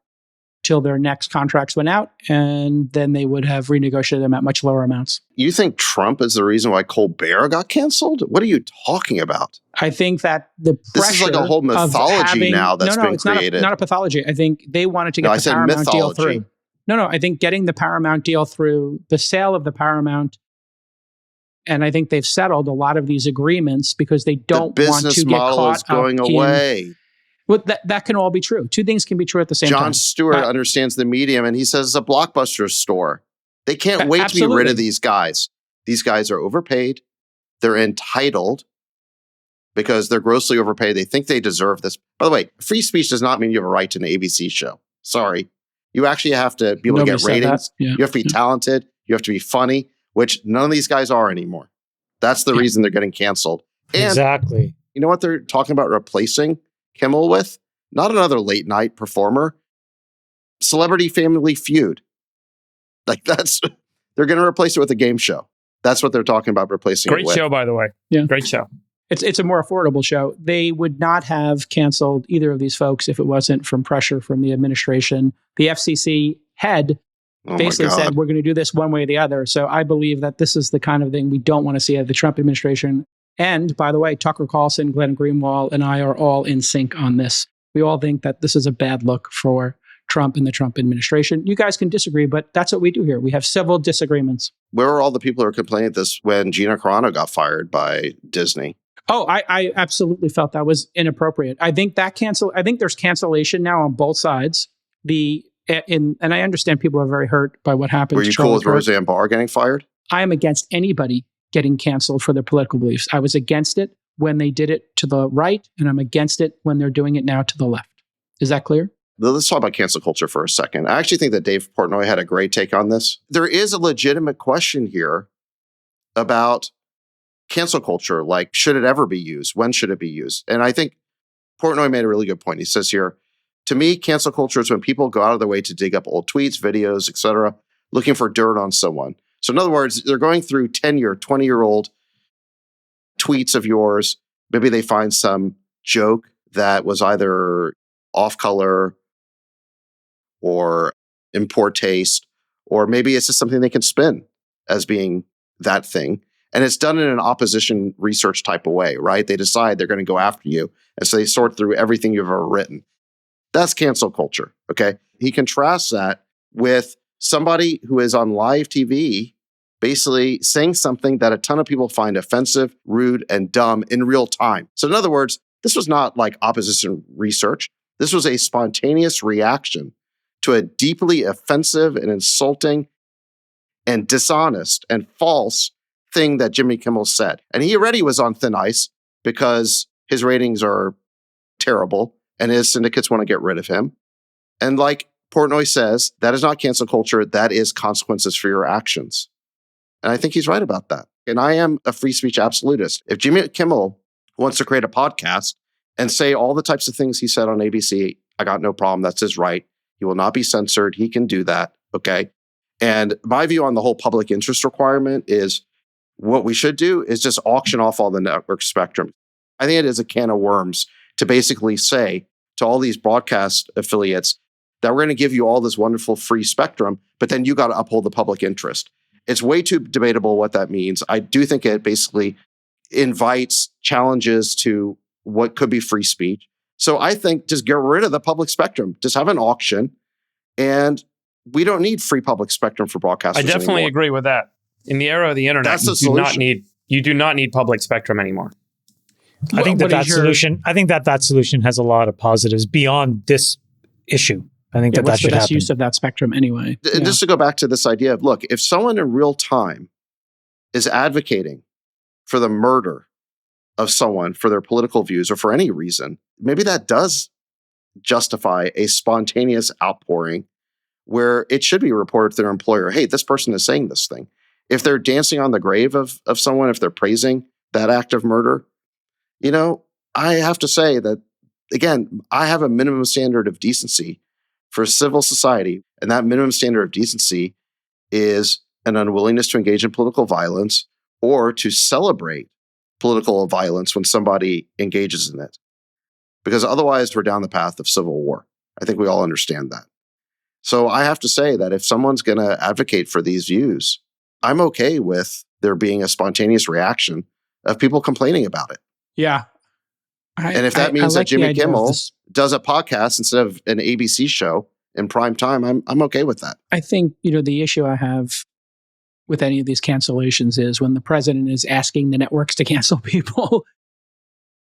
till their next contracts went out, and then they would have renegotiated them at much lower amounts. You think Trump is the reason why Colbert got canceled? What are you talking about? I think that the pressure this is like a whole mythology now that's been created. Not a pathology. I think they wanted to get the Paramount deal through. I think getting the Paramount deal through, the sale of the Paramount, and I think they've settled a lot of these agreements because they don't want to get caught up in... The business model is going away. Well, that can all be true. Two things can be true at the same time. Jon Stewart understands the medium, and he says it's a Blockbuster store. They can't wait to be rid of these guys. These guys are overpaid. They're entitled because they're grossly overpaid. They think they deserve this. By the way, free speech does not mean you have a right to an ABC show. Sorry. You actually have to be able to get ratings. Yeah. You have to be talented. You have to be funny, which none of these guys are anymore. That's the reason they're getting canceled. And exactly. You know what they're talking about replacing Kimmel with? Not another late night performer. Celebrity Family Feud. Like they're going to replace it with a game show. That's what they're talking about replacing it with. Great show, by the way. Yeah. Great show. It's a more affordable show. They would not have canceled either of these folks if it wasn't from pressure from the administration. The FCC head Oh my basically God. said, we're going to do this one way or the other. So I believe that this is the kind of thing we don't want to see out of the Trump administration. And by the way, Tucker Carlson, Glenn Greenwald, and I are all in sync on this. We all think that this is a bad look for Trump and the Trump administration. You guys can disagree, but that's what we do here. We have civil disagreements. Where are all the people who are complaining this when Gina Carano got fired by Disney? Oh, I absolutely felt that was inappropriate. I think there's cancellation now on both sides. And I understand people are very hurt by what happened. Were you cool with Roseanne Barr getting fired? I am against anybody getting canceled for their political beliefs. I was against it when they did it to the right, and I'm against it when they're doing it now to the left. Is that clear? Let's talk about cancel culture for a second. I actually think that Dave Portnoy had a great take on this. There is a legitimate question here about cancel culture. Like, should it ever be used? When should it be used? And I think Portnoy made a really good point. He says here, to me, cancel culture is when people go out of their way to dig up old tweets, videos, etc., looking for dirt on someone. So in other words, they're going through 10-year, 20-year-old tweets of yours. Maybe they find some joke that was either off color or in poor taste, or maybe it's just something they can spin as being that thing. And it's done in an opposition research type of way, right? They decide they're going to go after you. And so they sort through everything you've ever written. That's cancel culture, okay? He contrasts that with somebody who is on live TV basically saying something that a ton of people find offensive, rude, and dumb in real time. So in other words, this was not like opposition research. This was a spontaneous reaction to a deeply offensive and insulting and dishonest and false thing that Jimmy Kimmel said. And he already was on thin ice because his ratings are terrible and his syndicates want to get rid of him. And like Portnoy says, that is not cancel culture. That is consequences for your actions. And I think he's right about that. And I am a free speech absolutist. If Jimmy Kimmel wants to create a podcast and say all the types of things he said on ABC, I got no problem. That's his right. He will not be censored. He can do that. Okay. And my view on the whole public interest requirement is what we should do is just auction off all the network spectrum. I think it is a can of worms to basically say to all these broadcast affiliates that we're going to give you all this wonderful free spectrum, but then you got to uphold the public interest. It's way too debatable what that means. I do think it basically invites challenges to what could be free speech. So I think just get rid of the public spectrum. Just have an auction, and we don't need free public spectrum for broadcasters. I definitely anymore. agree with that. In the era of the internet, That's the solution. You do not need public spectrum anymore. I think that solution has a lot of positives beyond this issue. I think that what's should the best happen. use of that spectrum anyway? And just to go back to this idea of, look, if someone in real time is advocating for the murder of someone for their political views or for any reason, maybe that does justify a spontaneous outpouring where it should be reported to their employer, hey, this person is saying this thing. If they're dancing on the grave of someone, if they're praising that act of murder, I have to say that, again, I have a minimum standard of decency for civil society. And that minimum standard of decency is an unwillingness to engage in political violence or to celebrate political violence when somebody engages in it. Because otherwise, we're down the path of civil war. I think we all understand that. So I have to say that if someone's going to advocate for these views, I'm okay with there being a spontaneous reaction of people complaining about it. Yeah. And if that means that Jimmy Kimmel does a podcast instead of an ABC show in prime time, I'm okay with that. I think, the issue I have with any of these cancellations is when the president is asking the networks to cancel people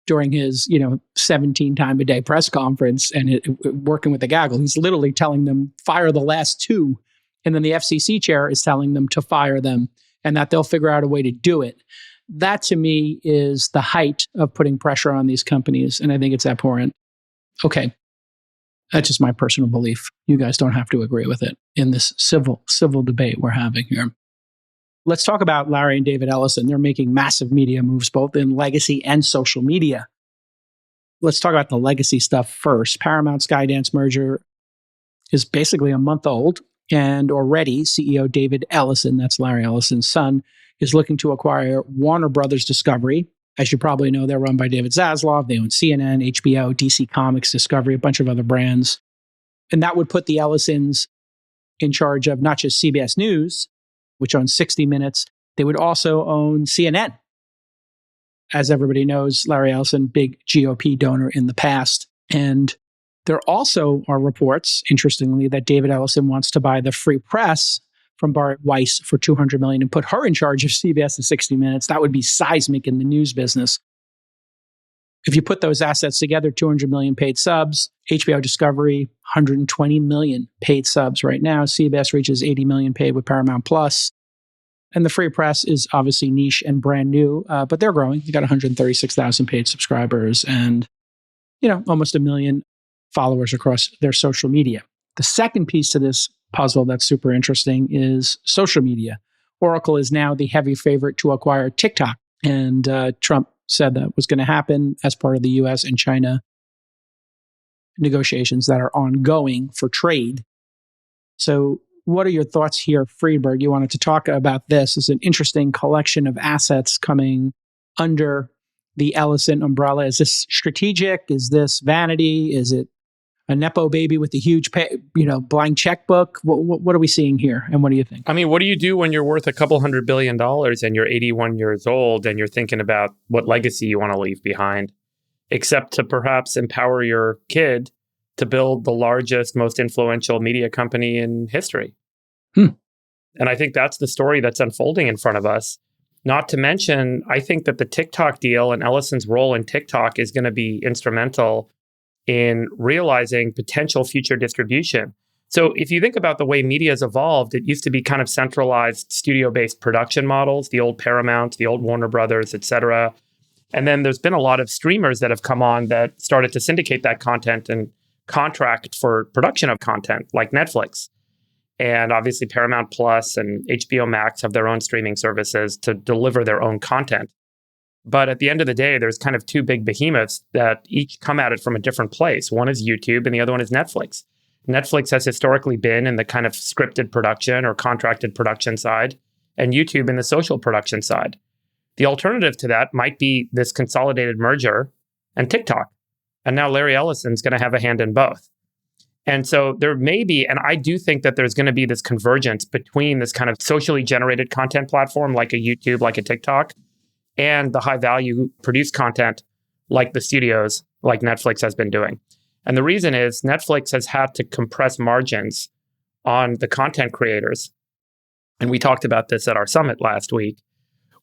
during his, 17 time a day press conference and working with the gaggle, he's literally telling them, fire the last two. And then the FCC chair is telling them to fire them and that they'll figure out a way to do it. That to me is the height of putting pressure on these companies. And I think it's abhorrent. Okay. That's just my personal belief. You guys don't have to agree with it in this civil debate we're having here. Let's talk about Larry and David Ellison. They're making massive media moves, both in legacy and social media. Let's talk about the legacy stuff first. Paramount Skydance merger is basically a month old. And already CEO David Ellison, that's Larry Ellison's son, is looking to acquire Warner Brothers Discovery. As you probably know, they're run by David Zaslav. They own CNN, HBO, DC Comics, Discovery, a bunch of other brands. And that would put the Ellisons in charge of not just CBS News, which owns 60 Minutes, they would also own CNN. As everybody knows, Larry Ellison, big GOP donor in the past. And there also are reports, interestingly, that David Ellison wants to buy the Free Press from Bart Weiss for $200 million and put her in charge of CBS and 60 Minutes. That would be seismic in the news business. If you put those assets together, 200 million paid subs, HBO Discovery, 120 million paid subs right now. CBS reaches 80 million paid with Paramount Plus. And the Free Press is obviously niche and brand new, but they're growing. You got 136,000 paid subscribers and, almost 1 million followers across their social media. The second piece to this puzzle that's super interesting is social media. Oracle is now the heavy favorite to acquire TikTok. And Trump said that was going to happen as part of the US and China negotiations that are ongoing for trade. So what are your thoughts here, Friedberg? You wanted to talk about this. It's an interesting collection of assets coming under the Ellison umbrella. Is this strategic? Is this vanity? Is it a Nepo baby with a huge, blank checkbook? What are we seeing here? And what do you think? I mean, what do you do when you're worth a couple $100 billion and you're 81 years old and you're thinking about what legacy you want to leave behind, except to perhaps empower your kid to build the largest, most influential media company in history? And I think that's the story that's unfolding in front of us. Not to mention, I think that the TikTok deal and Ellison's role in TikTok is going to be instrumental in realizing potential future distribution. So if you think about the way media has evolved, it used to be kind of centralized studio-based production models, the old Paramount, the old Warner Brothers, et cetera. And then there's been a lot of streamers that have come on that started to syndicate that content and contract for production of content, like Netflix. And obviously Paramount Plus and HBO Max have their own streaming services to deliver their own content. But at the end of the day, there's kind of two big behemoths that each come at it from a different place. One is YouTube and the other one is Netflix. Netflix has historically been in the kind of scripted production or contracted production side, and YouTube in the social production side. The alternative to that might be this consolidated merger and TikTok. And now Larry Ellison's going to have a hand in both. And so there may be, and I do think that there's going to be this convergence between this kind of socially generated content platform like a YouTube, like a TikTok, and the high value produced content like the studios, like Netflix has been doing. And the reason is Netflix has had to compress margins on the content creators. And we talked about this at our summit last week,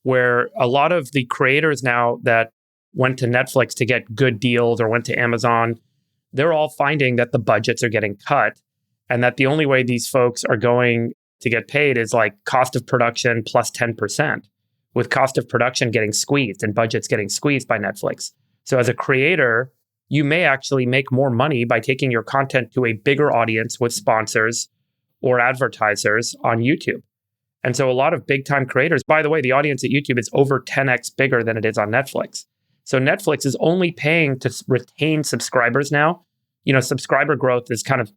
where a lot of the creators now that went to Netflix to get good deals or went to Amazon, they're all finding that the budgets are getting cut and that the only way these folks are going to get paid is like cost of production plus 10%, with cost of production getting squeezed and budgets getting squeezed by Netflix. So as a creator, you may actually make more money by taking your content to a bigger audience with sponsors or advertisers on YouTube. And so a lot of big time creators, by the way, the audience at YouTube is over 10x bigger than it is on Netflix. So Netflix is only paying to retain subscribers now. Subscriber growth is kind of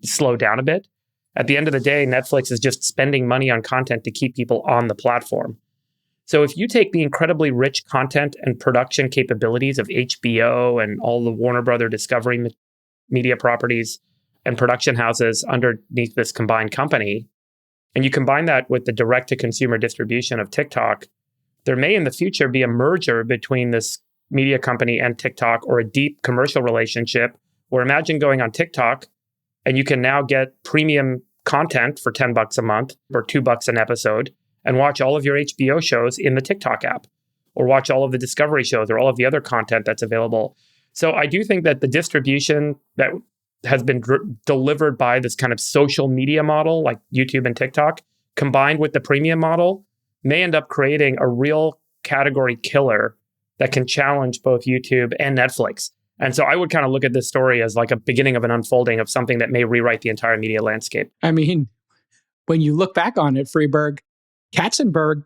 slowed down a bit. At the end of the day, Netflix is just spending money on content to keep people on the platform. So if you take the incredibly rich content and production capabilities of HBO and all the Warner Brother Discovery media properties and production houses underneath this combined company, and you combine that with the direct-to-consumer distribution of TikTok, there may in the future be a merger between this media company and TikTok, or a deep commercial relationship where imagine going on TikTok and you can now get premium content for $10 a month or $2 an episode and watch all of your HBO shows in the TikTok app, or watch all of the Discovery shows or all of the other content that's available. So I do think that the distribution that has been delivered by this kind of social media model like YouTube and TikTok, combined with the premium model, may end up creating a real category killer that can challenge both YouTube and Netflix. And so I would kind of look at this story as like a beginning of an unfolding of something that may rewrite the entire media landscape. I mean, when you look back on it, Friedberg, Katzenberg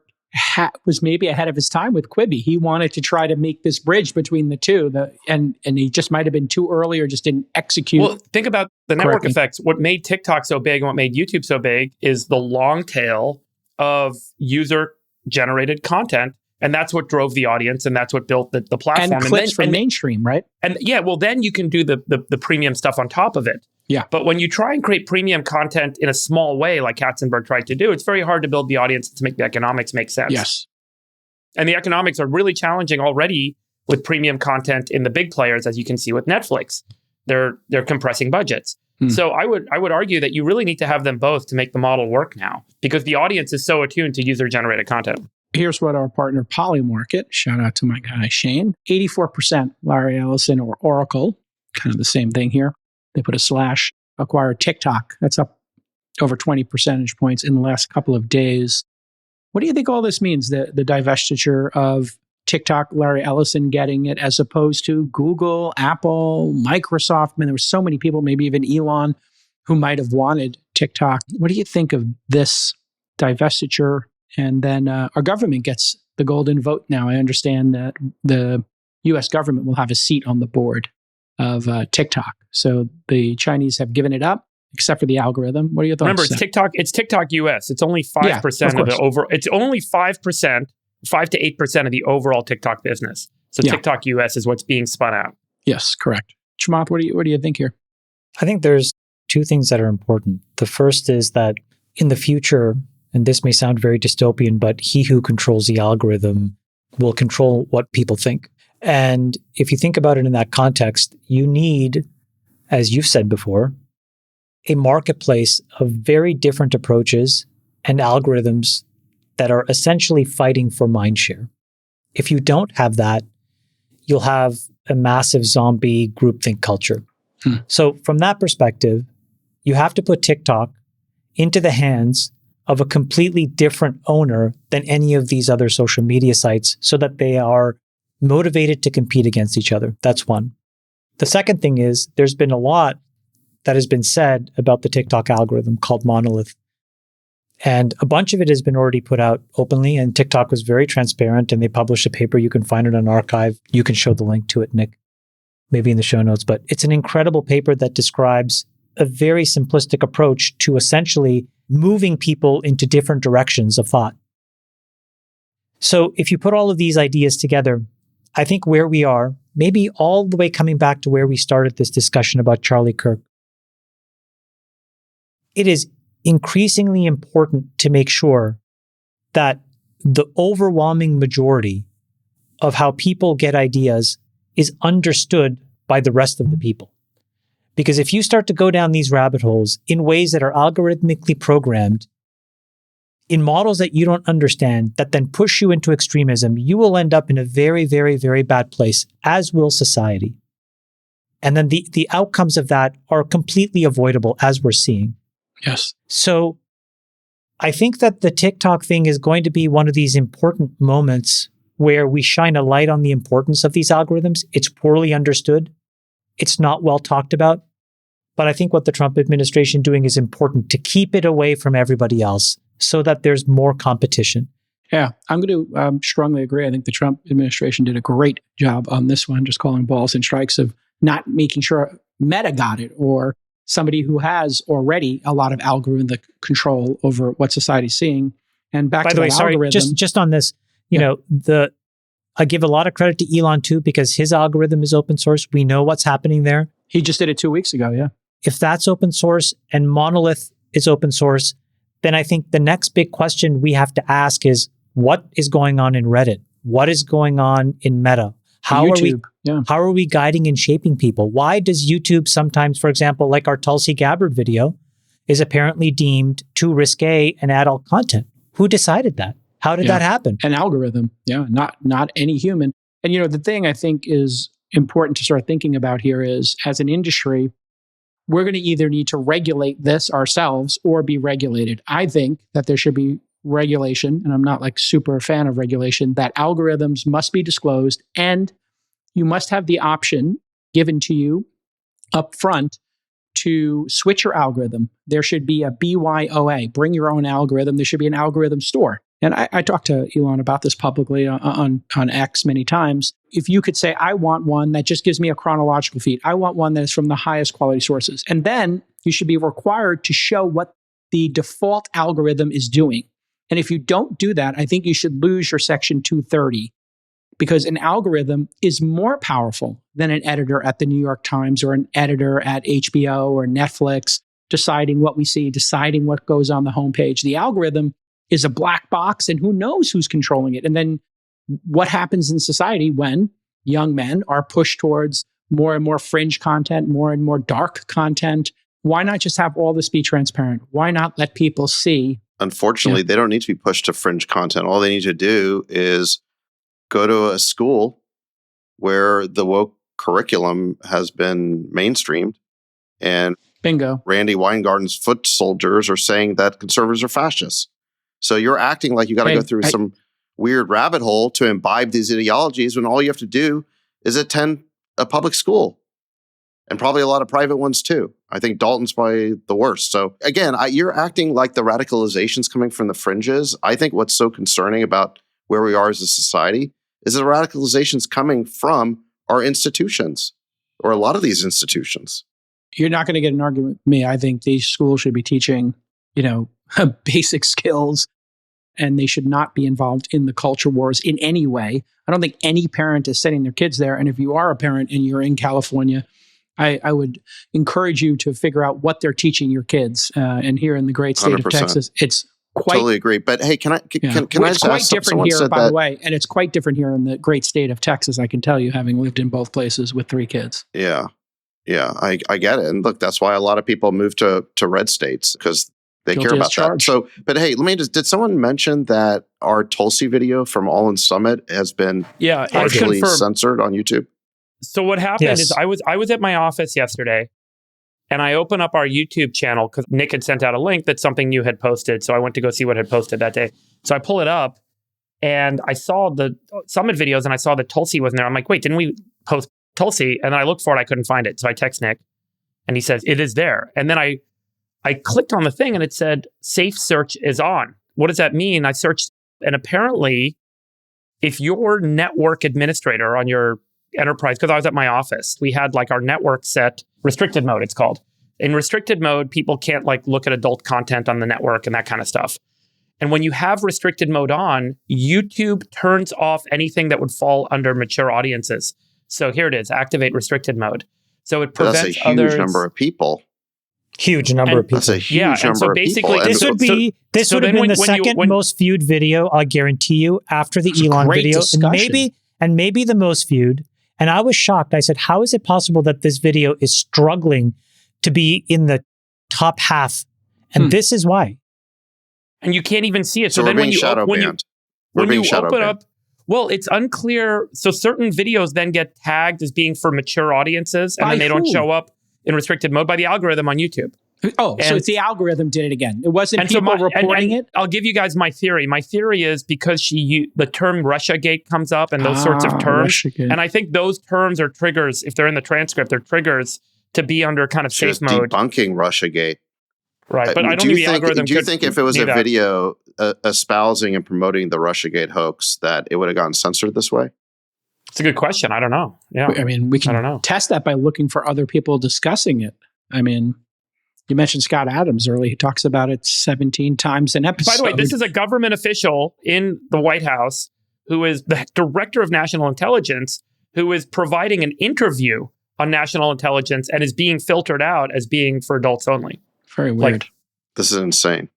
was maybe ahead of his time with Quibi. He wanted to try to make this bridge between the two, and he just might have been too early or just didn't execute. Well, think about the network effects. What made TikTok so big and what made YouTube so big is the long tail of user-generated content. And that's what drove the audience, and that's what built the platform. And clips from mainstream, right? And yeah, well, then you can do the premium stuff on top of it. Yeah. But when you try and create premium content in a small way, like Katzenberg tried to do, it's very hard to build the audience to make the economics make sense. Yes. And the economics are really challenging already with premium content in the big players, as you can see with Netflix. They're compressing budgets. So I would argue that you really need to have them both to make the model work now, because the audience is so attuned to user-generated content. Here's what our partner Polymarket, shout out to my guy Shane, 84% Larry Ellison or Oracle, kind of the same thing here. They put a / acquired TikTok. That's up over 20 percentage points in the last couple of days. What do you think all this means, the divestiture of TikTok, Larry Ellison getting it, as opposed to Google, Apple, Microsoft? I mean, there were so many people, maybe even Elon, who might have wanted TikTok. What do you think of this divestiture? And then our government gets the golden vote now. I understand that the U.S. government will have a seat on the board of TikTok. So the Chinese have given it up, except for the algorithm. What are your thoughts? Remember, it's TikTok. It's TikTok US. It's only 5% of the over. It's only 5%, 5 to 8% of the overall TikTok business. So TikTok US is what's being spun out. Yes, correct. Chamath, what do you think here? I think there's two things that are important. The first is that in the future, and this may sound very dystopian, but he who controls the algorithm will control what people think. And if you think about it in that context, you need, as you've said before, a marketplace of very different approaches and algorithms that are essentially fighting for mindshare. If you don't have that, you'll have a massive zombie groupthink culture. So from that perspective, you have to put TikTok into the hands of a completely different owner than any of these other social media sites so that they are motivated to compete against each other. That's one. The second thing is there's been a lot that has been said about the TikTok algorithm called monolith. And a bunch of it has been already put out openly, and TikTok was very transparent, and they published a paper. You can find it on Archive. You can show the link to it, Nick, maybe in the show notes. But it's an incredible paper that describes a very simplistic approach to essentially moving people into different directions of thought. So if you put all of these ideas together, I think where we are, maybe all the way coming back to where we started this discussion about Charlie Kirk, it is increasingly important to make sure that the overwhelming majority of how people get ideas is understood by the rest of the people. Because if you start to go down these rabbit holes in ways that are algorithmically programmed, in models that you don't understand, that then push you into extremism, you will end up in a very, very, very bad place, as will society. And then the outcomes of that are completely avoidable, as we're seeing. Yes. So I think that the TikTok thing is going to be one of these important moments where we shine a light on the importance of these algorithms. It's poorly understood. It's not well talked about. But I think what the Trump administration doing is important to keep it away from everybody else so that there's more competition. Yeah, I'm going to strongly agree. I think the Trump administration did a great job on this one, just calling balls and strikes of not making sure Meta got it, or somebody who has already a lot of algorithmic control over what society's seeing. And back by to the way, algorithm, sorry, just on this, you know, I give a lot of credit to Elon too, because his algorithm is open source. We know what's happening there. He just did it 2 weeks ago. Yeah. If that's open source and Monolith is open source, then I think the next big question we have to ask is, what is going on in Reddit? What is going on in Meta? How are we guiding and shaping people? Why does YouTube sometimes, for example, like our Tulsi Gabbard video, is apparently deemed too risque and adult content? Who decided that? How did that happen? An algorithm. Yeah, not any human. And you know, the thing I think is important to start thinking about here is, as an industry, we're going to either need to regulate this ourselves or be regulated. I think that there should be regulation, and I'm not like super fan of regulation, that algorithms must be disclosed, and you must have the option given to you up front to switch your algorithm. There should be a BYOA, bring your own algorithm. There should be an algorithm store. And I talked to Elon about this publicly on X many times. If you could say, I want one that just gives me a chronological feed. I want one that is from the highest quality sources. And then you should be required to show what the default algorithm is doing. And if you don't do that, I think you should lose your Section 230 because an algorithm is more powerful than an editor at the New York Times or an editor at HBO or Netflix deciding what we see, deciding what goes on the homepage. The algorithm is a black box, and who knows who's controlling it. And then what happens in society when young men are pushed towards more and more fringe content, more and more dark content? Why not just have all this be transparent? Why not let people see? Unfortunately, they don't need to be pushed to fringe content. All they need to do is go to a school where the woke curriculum has been mainstreamed, and bingo, Randy Weingarten's foot soldiers are saying that conservatives are fascists. So you're acting like you got to go through some weird rabbit hole to imbibe these ideologies when all you have to do is attend a public school, and probably a lot of private ones too. I think Dalton's probably the worst. So again, you're acting like the radicalization's coming from the fringes. I think what's so concerning about where we are as a society is that radicalization's coming from our institutions, or a lot of these institutions. You're not going to get an argument with me. I think these schools should be teaching, basic skills, and they should not be involved in the culture wars in any way. I don't think any parent is sending their kids there. And if you are a parent and you're in California, I would encourage you to figure out what they're teaching your kids. And here in the great state 100%. of Texas, it's quite totally agree. But hey, can I it's just quite ask, different here, by the way, and it's quite different here in the great state of Texas. I can tell you, having lived in both places with 3 kids. Yeah, I get it. And look, that's why a lot of people move to red states, because they care about that. So, but hey, did someone mention that our Tulsi video from All In Summit has been partially censored on YouTube? So what happened is I was at my office yesterday, and I opened up our YouTube channel because Nick had sent out a link that something new had posted. So I went to go see what had posted that day. So I pull it up, and I saw the Summit videos, and I saw that Tulsi wasn't there. I'm like, wait, didn't we post Tulsi? And then I looked for it, I couldn't find it. So I text Nick, and he says, it is there. And then I clicked on the thing, and it said, safe search is on. What does that mean? I searched, and apparently, if your network administrator on your enterprise, because I was at my office, we had like our network set restricted mode, it's called. In restricted mode, people can't like look at adult content on the network and that kind of stuff. And when you have restricted mode on, YouTube turns off anything that would fall under mature audiences. So here it is, activate restricted mode. So it prevents that's a huge number of people. Huge number of people. That's a huge number of people. This would have been the second most viewed video, I guarantee you, after the Elon video. And maybe the most viewed. And I was shocked. I said, how is it possible that this video is struggling to be in the top half? And this is why. And you can't even see it. So then when you open up, well, it's unclear. So certain videos then get tagged as being for mature audiences, and then they don't show up in restricted mode by the algorithm on YouTube. Oh, so it's the algorithm did it again. It wasn't people reporting it? I'll give you guys my theory. My theory is because the term Russiagate comes up and those sorts of terms. Russiagate. And I think those terms are triggers. If they're in the transcript, they're triggers to be under kind of safe mode. Debunking Russiagate. Right. But I don't think the algorithm do you think if it was a video espousing and promoting the Russiagate hoax that it would have gotten censored this way? It's a good question. I don't know. Yeah. I mean, we can test that by looking for other people discussing it. I mean, you mentioned Scott Adams earlier. He talks about it 17 times an episode. By the way, this is a government official in the White House who is the director of national intelligence, who is providing an interview on national intelligence and is being filtered out as being for adults only. Very weird. This is insane.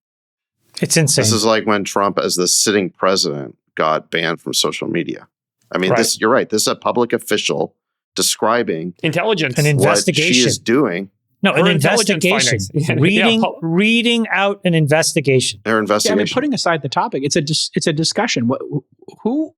It's insane. This is like when Trump, as the sitting president, got banned from social media. I mean, you're right. This is a public official describing intelligence, an investigation what she is doing. No, an investigation. Reading out an investigation. Their investigation. Yeah, I mean, putting aside the topic, it's a discussion. Who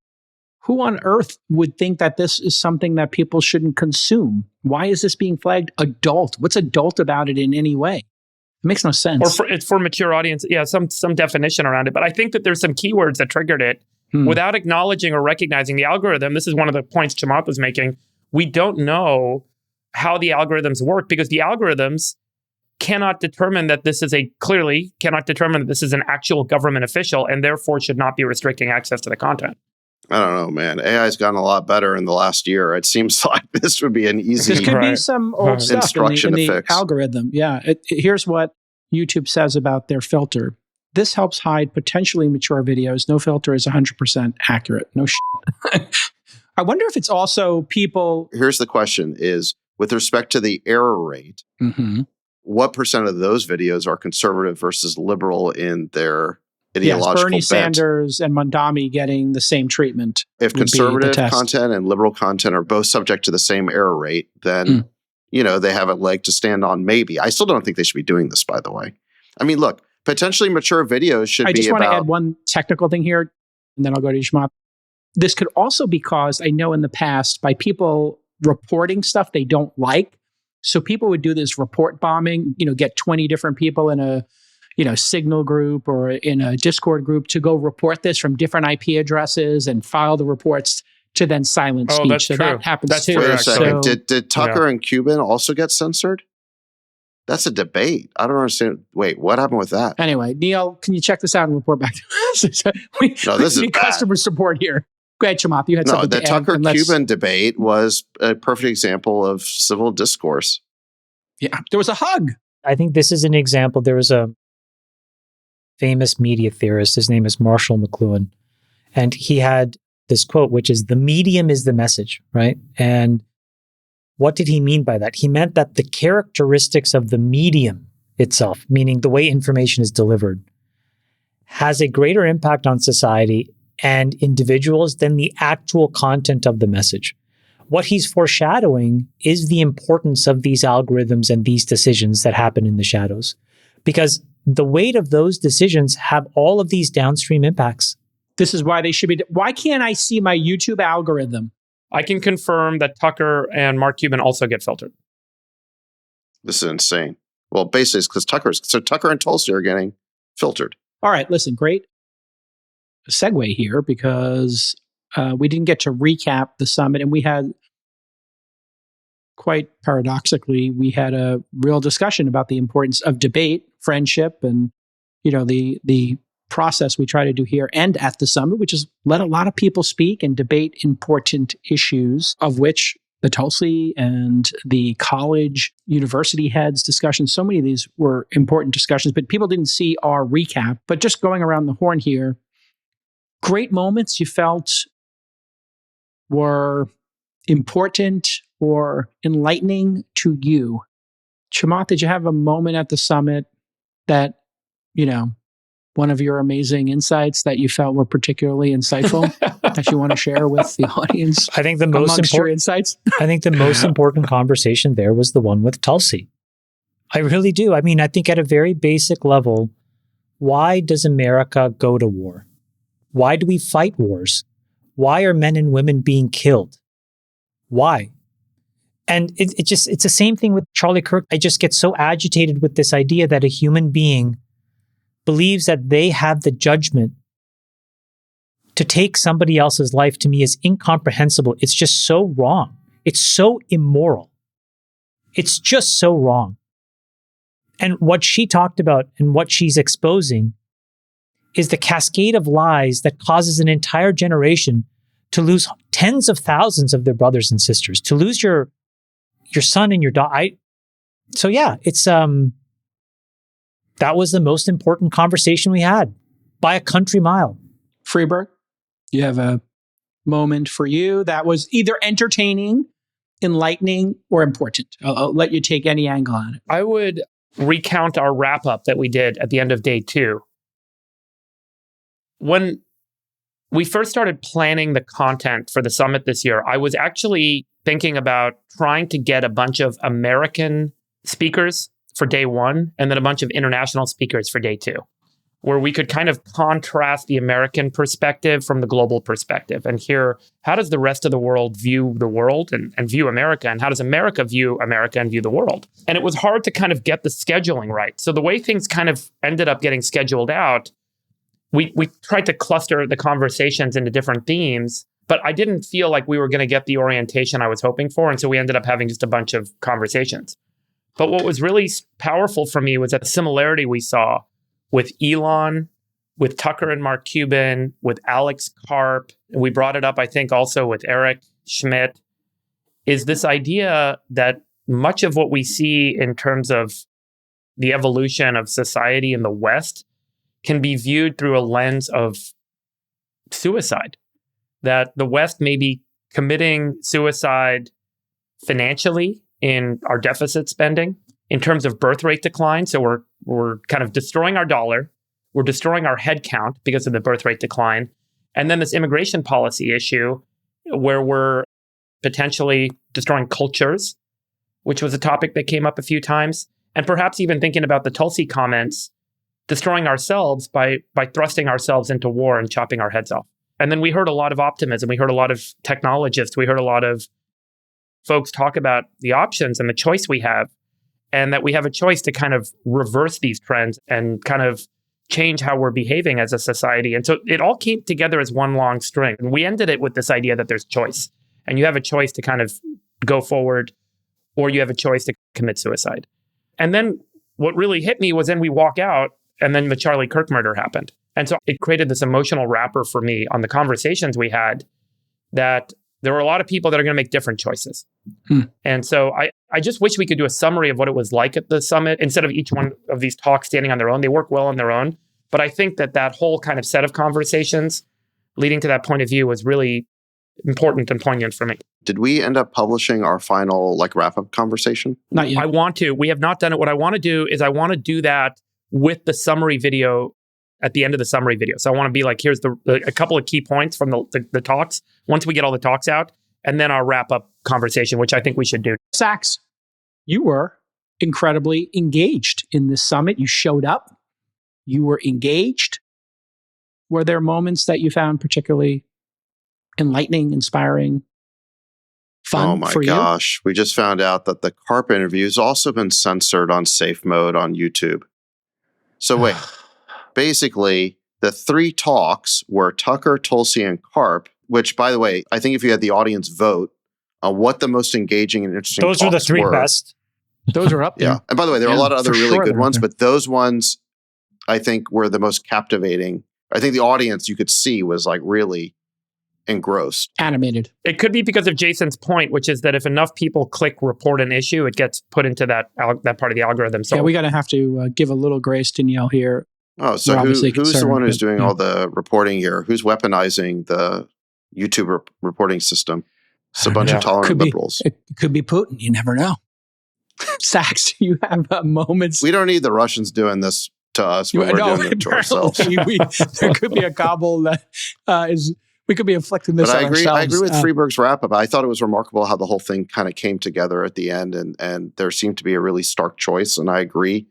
on earth would think that this is something that people shouldn't consume? Why is this being flagged adult? What's adult about it in any way? It makes no sense. Or it's for mature audience. Yeah, some definition around it. But I think that there's some keywords that triggered it without acknowledging or recognizing the algorithm. This is one of the points Chamath was making. We don't know how the algorithms work because the algorithms cannot determine that this is an actual government official and therefore should not be restricting access to the content. I don't know, man. AI's gotten a lot better in the last year. It seems like this would be an easy This could be some old stuff instruction in the to fix. Algorithm. Yeah. Here's what YouTube says about their filter. This helps hide potentially mature videos. No filter is 100% accurate. No shit. I wonder if it's also people. Here's the question is, with respect to the error rate, what percent of those videos are conservative versus liberal in their ideological Bernie bent? Sanders and Mondami getting the same treatment. If conservative content and liberal content are both subject to the same error rate, then, they have a leg to stand on, maybe. I still don't think they should be doing this, by the way. I mean, look, potentially mature videos should be about... I just want to add one technical thing here, and then I'll go to Ishmael. This could also be caused, I know in the past, by people reporting stuff they don't like. So people would do this report bombing, get 20 different people in a, Signal group or in a Discord group to go report this from different IP addresses and file the reports to then silence speech. That's so true. that happens too. Wait a second. Did Tucker and Cuban also get censored? That's a debate. I don't understand. Wait, what happened with that? Anyway, Neil, can you check this out and report back to us? This is customer support here. Go ahead, Chamath. You had something to add. The Tucker-Cuban debate was a perfect example of civil discourse. Yeah, there was a hug. I think this is an example. There was a famous media theorist. His name is Marshall McLuhan. And he had this quote, which is, the medium is the message, right? And what did he mean by that? He meant that the characteristics of the medium itself, meaning the way information is delivered, has a greater impact on society and individuals than the actual content of the message. What he's foreshadowing is the importance of these algorithms and these decisions that happen in the shadows, because the weight of those decisions have all of these downstream impacts. This is why they should be. Why can't I see my YouTube algorithm? I can confirm that Tucker and Mark Cuban also get filtered. This is insane. Well, basically, it's because Tucker and Tulsi are getting filtered. All right, listen, great segue here, because we didn't get to recap the summit, and we had, quite paradoxically, we had a real discussion about the importance of debate, friendship, and the process we try to do here and at the summit, which is let a lot of people speak and debate important issues, of which the Tulsi and the college university heads discussions, so many of these were important discussions, but people didn't see our recap. But just going around the horn here, great moments you felt were important or enlightening to you. Chamath, did you have a moment at the summit that, one of your amazing insights that you felt were particularly insightful that you want to share with the audience? I think the most important insights. I think the most important conversation there was the one with Tulsi. I really do. I mean, I think at a very basic level, why does America go to war? Why do we fight wars? Why are men and women being killed? Why? And it's the same thing with Charlie Kirk. I just get so agitated with this idea that a human being believes that they have the judgment to take somebody else's life. To me is incomprehensible. It's just so wrong. It's so immoral. It's just so wrong. And what she talked about and what she's exposing is the cascade of lies that causes an entire generation to lose tens of thousands of their brothers and sisters, to lose your son and your daughter. So yeah, it's that was the most important conversation we had by a country mile. Freeberg, you have a moment for you that was either entertaining, enlightening, or important. I'll let you take any angle on it. I would recount our wrap up that we did at the end of day 2. When we first started planning the content for the summit this year, I was actually thinking about trying to get a bunch of American speakers for day 1 and then a bunch of international speakers for day 2, where we could kind of contrast the American perspective from the global perspective and hear how does the rest of the world view the world and view America, and how does America view America and view the world. And it was hard to kind of get the scheduling right. So the way things kind of ended up getting scheduled out, we tried to cluster the conversations into different themes, but I didn't feel like we were going to get the orientation I was hoping for. And so we ended up having just a bunch of conversations. But what was really powerful for me was that the similarity we saw with Elon, with Tucker and Mark Cuban, with Alex Karp, and we brought it up, I think, also with Eric Schmidt, is this idea that much of what we see in terms of the evolution of society in the West can be viewed through a lens of suicide. That the West may be committing suicide financially in our deficit spending, in terms of birth rate decline. So we're kind of destroying our dollar. We're destroying our head count because of the birth rate decline. And then this immigration policy issue where we're potentially destroying cultures, which was a topic that came up a few times. And perhaps even thinking about the Tulsi comments, destroying ourselves by thrusting ourselves into war and chopping our heads off. And then we heard a lot of optimism. We heard a lot of technologists. We heard a lot of folks talk about the options and the choice we have, and that we have a choice to kind of reverse these trends and kind of change how we're behaving as a society. And so it all came together as one long string. And we ended it with this idea that there's choice. And you have a choice to kind of go forward, or you have a choice to commit suicide. And then what really hit me was then we walk out, and then the Charlie Kirk murder happened. And so it created this emotional wrapper for me on the conversations we had, that there were a lot of people that are going to make different choices. And so I just wish we could do a summary of what it was like at the summit instead of each one of these talks standing on their own. They work well on their own. But I think that whole kind of set of conversations leading to that point of view was really important and poignant for me. Did we end up publishing our final wrap-up conversation? Not yet. I want to. We have not done it. What I want to do is I want to do that with the summary video at the end of the summary video. So I want to be like, here's a couple of key points from the talks. Once we get all the talks out, and then our wrap-up conversation, which I think we should do. Sachs, you were incredibly engaged in this summit. You showed up. You were engaged. Were there moments that you found particularly enlightening, inspiring, fun for you? Oh my gosh. We just found out that the Karp interview has also been censored on safe mode on YouTube. So wait, basically the 3 talks were Tucker, Tulsi, and Karp, which, by the way, I think if you had the audience vote on what the most engaging and interesting Those are the 3 best. Those are up there. Yeah. And by the way, there are a lot of other really good ones, but those ones I think were the most captivating. I think the audience, you could see, was really engrossed. Animated. It could be because of Jason's point, which is that if enough people click report an issue, it gets put into that part of the algorithm. So yeah, we got to have to give a little grace to Danielle here. Oh, so who's the one who's doing all the reporting here? Who's weaponizing the YouTube reporting system? It's a bunch of tolerant liberals. It could be Putin. You never know. Sachs, you have moments. We don't need the Russians doing this to us when we're doing it to ourselves. There could be a cabal that we could be inflicting this on ourselves. I agree with Freeberg's wrap-up. I thought it was remarkable how the whole thing kind of came together at the end, and there seemed to be a really stark choice. And I agree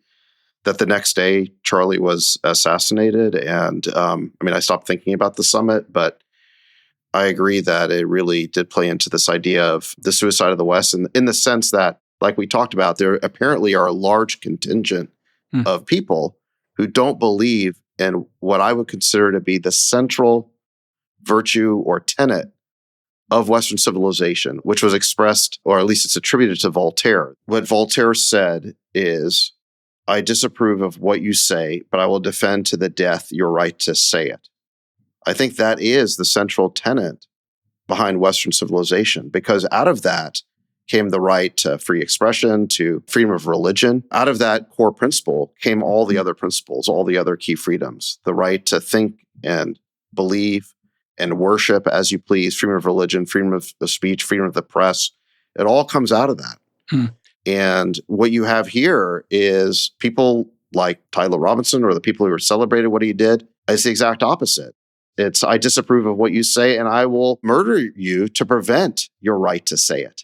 that the next day Charlie was assassinated. And I stopped thinking about the summit, but I agree that it really did play into this idea of the suicide of the West, and in the sense that, like we talked about, there apparently are a large contingent of people who don't believe in what I would consider to be the central virtue or tenet of Western civilization, which was expressed, or at least it's attributed to Voltaire. What Voltaire said is, I disapprove of what you say, but I will defend to the death your right to say it. I think that is the central tenet behind Western civilization, because out of that came the right to free expression, to freedom of religion. Out of that core principle came all the other principles, all the other key freedoms, the right to think and believe and worship as you please, freedom of religion, freedom of speech, freedom of the press. It all comes out of that. And what you have here is people like Tyler Robinson, or the people who are celebrated what he did, is the exact opposite. It's, I disapprove of what you say, and I will murder you to prevent your right to say it.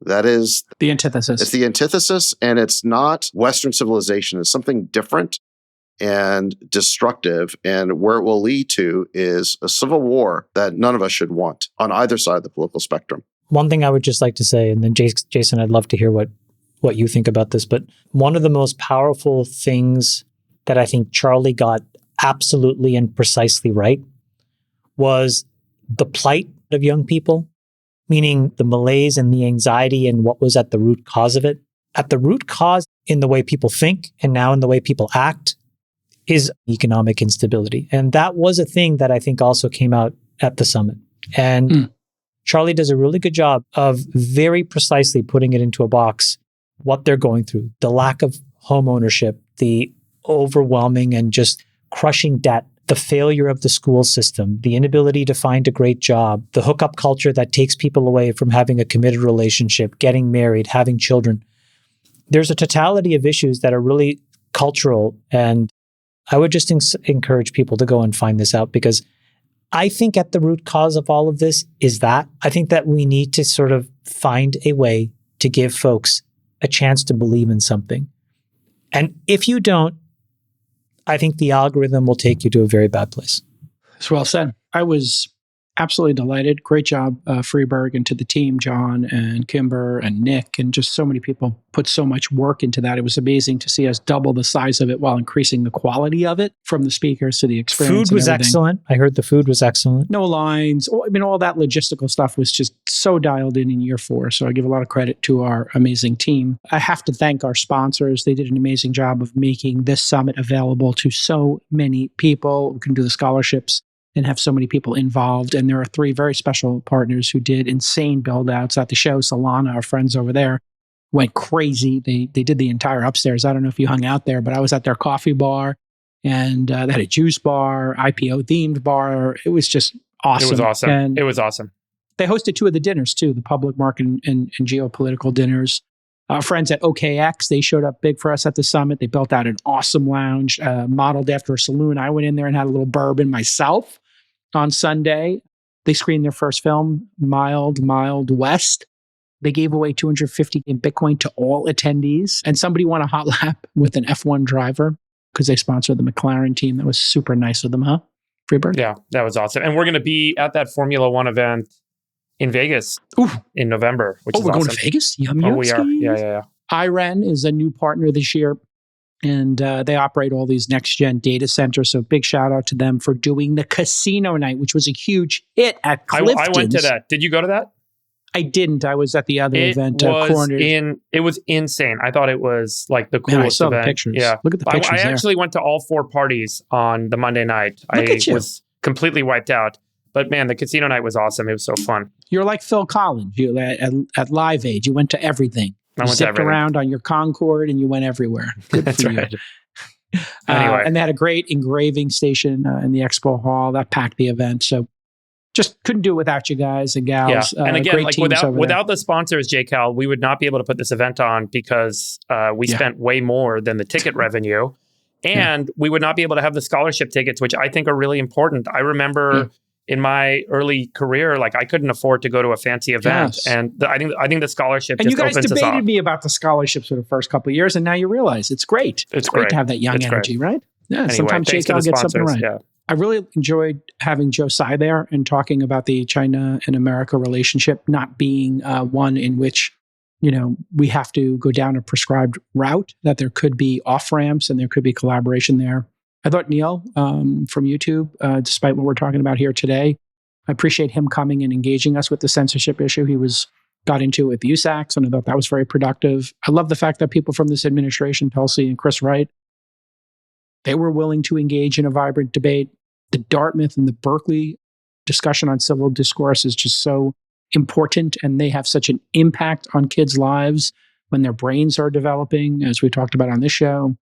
That is the antithesis. It's the antithesis, and it's not Western civilization. It's something different and destructive. And where it will lead to is a civil war that none of us should want on either side of the political spectrum. One thing I would just like to say, and then Jason, I'd love to hear what you think about this, but one of the most powerful things that I think Charlie got absolutely and precisely right was the plight of young people, meaning the malaise and the anxiety and what was at the root cause of it. At the root cause in the way people think and now in the way people act is economic instability. And that was a thing that I think also came out at the summit. And Charlie does a really good job of very precisely putting it into a box, what they're going through, the lack of home ownership, the overwhelming and just crushing debt the failure of the school system, the inability to find a great job, the hookup culture that takes people away from having a committed relationship, getting married, having children. There's a totality of issues that are really cultural. And I would just encourage people to go and find this out, because I think at the root cause of all of this is that I think that we need to sort of find a way to give folks a chance to believe in something. And if you don't, I think the algorithm will take you to a very bad place. It's well said. I was absolutely delighted. Great job, Freeberg, and to the team, John and Kimber and Nick, and just so many people put so much work into that. It was amazing to see us double the size of it while increasing the quality of it, from the speakers to the experience. Food was excellent. I heard the food was excellent. No lines. I mean, all that logistical stuff was just so dialed in year 4. So I give a lot of credit to our amazing team. I have to thank our sponsors. They did an amazing job of making this summit available to so many people who can do the scholarships and have so many people involved. And there are 3 very special partners who did insane build outs at the show. Solana, our friends over there, went crazy. They did the entire upstairs. I don't know if you hung out there, but I was at their coffee bar, and they had a juice bar, IPO themed bar. It was just awesome. It was awesome. And it was awesome. they hosted 2 of the dinners too, the public market and geopolitical dinners. Our friends at OKX, they showed up big for us at the summit. They built out an awesome lounge modeled after a saloon. I went in there and had a little bourbon myself on Sunday. They screened their first film, Mild West. They gave away 250 in Bitcoin to all attendees. And somebody won a hot lap with an F1 driver because they sponsored the McLaren team. That was super nice of them, huh? Freeberg? Yeah, that was awesome. And we're going to be at that Formula One event in Vegas in November, which is we're awesome. going to Vegas? Yum, Oh, we are. Yeah. IREN is a new partner this year, and they operate all these next-gen data centers. So big shout-out to them for doing the casino night, which was a huge hit at Clifton's. I went to that. Did you go to that? I didn't. I was at the other event. It was insane. I thought it was like the coolest Man, I saw event. the pictures. Yeah. Look at the pictures I actually went to all 4 parties on the Monday night. I was completely wiped out. But man, the casino night was awesome. It was so fun. You're like Phil Collins. You at Live Aid. You went to everything. You zipped around on your Concorde and you went everywhere. Good That's for you. right. Anyway. And they had a great engraving station in the expo hall that packed the event. So just couldn't do it without you guys and gals. Yeah. And again, like without the sponsors, J-Cal, we would not be able to put this event on because we spent way more than the ticket revenue. And we would not be able to have the scholarship tickets, which I think are really important. I remember in my early career, like I couldn't afford to go to a fancy event. And I think the scholarship and just opens us up. And you guys debated me about the scholarships for the first couple of years, and now you realize it's great. It's great to have that young energy, right? Yeah, anyway, sometimes J-Cal gets something right. Yeah. I really enjoyed having Joe Tsai there and talking about the China and America relationship not being one in which, we have to go down a prescribed route, that there could be off-ramps and there could be collaboration there. I thought Neil from YouTube, despite what we're talking about here today, I appreciate him coming and engaging us with the censorship issue. He got into it with USACs, and I thought that was very productive. I love the fact that people from this administration, Tulsi and Chris Wright, they were willing to engage in a vibrant debate. The Dartmouth and the Berkeley discussion on civil discourse is just so important, and they have such an impact on kids' lives when their brains are developing, as we talked about on this show.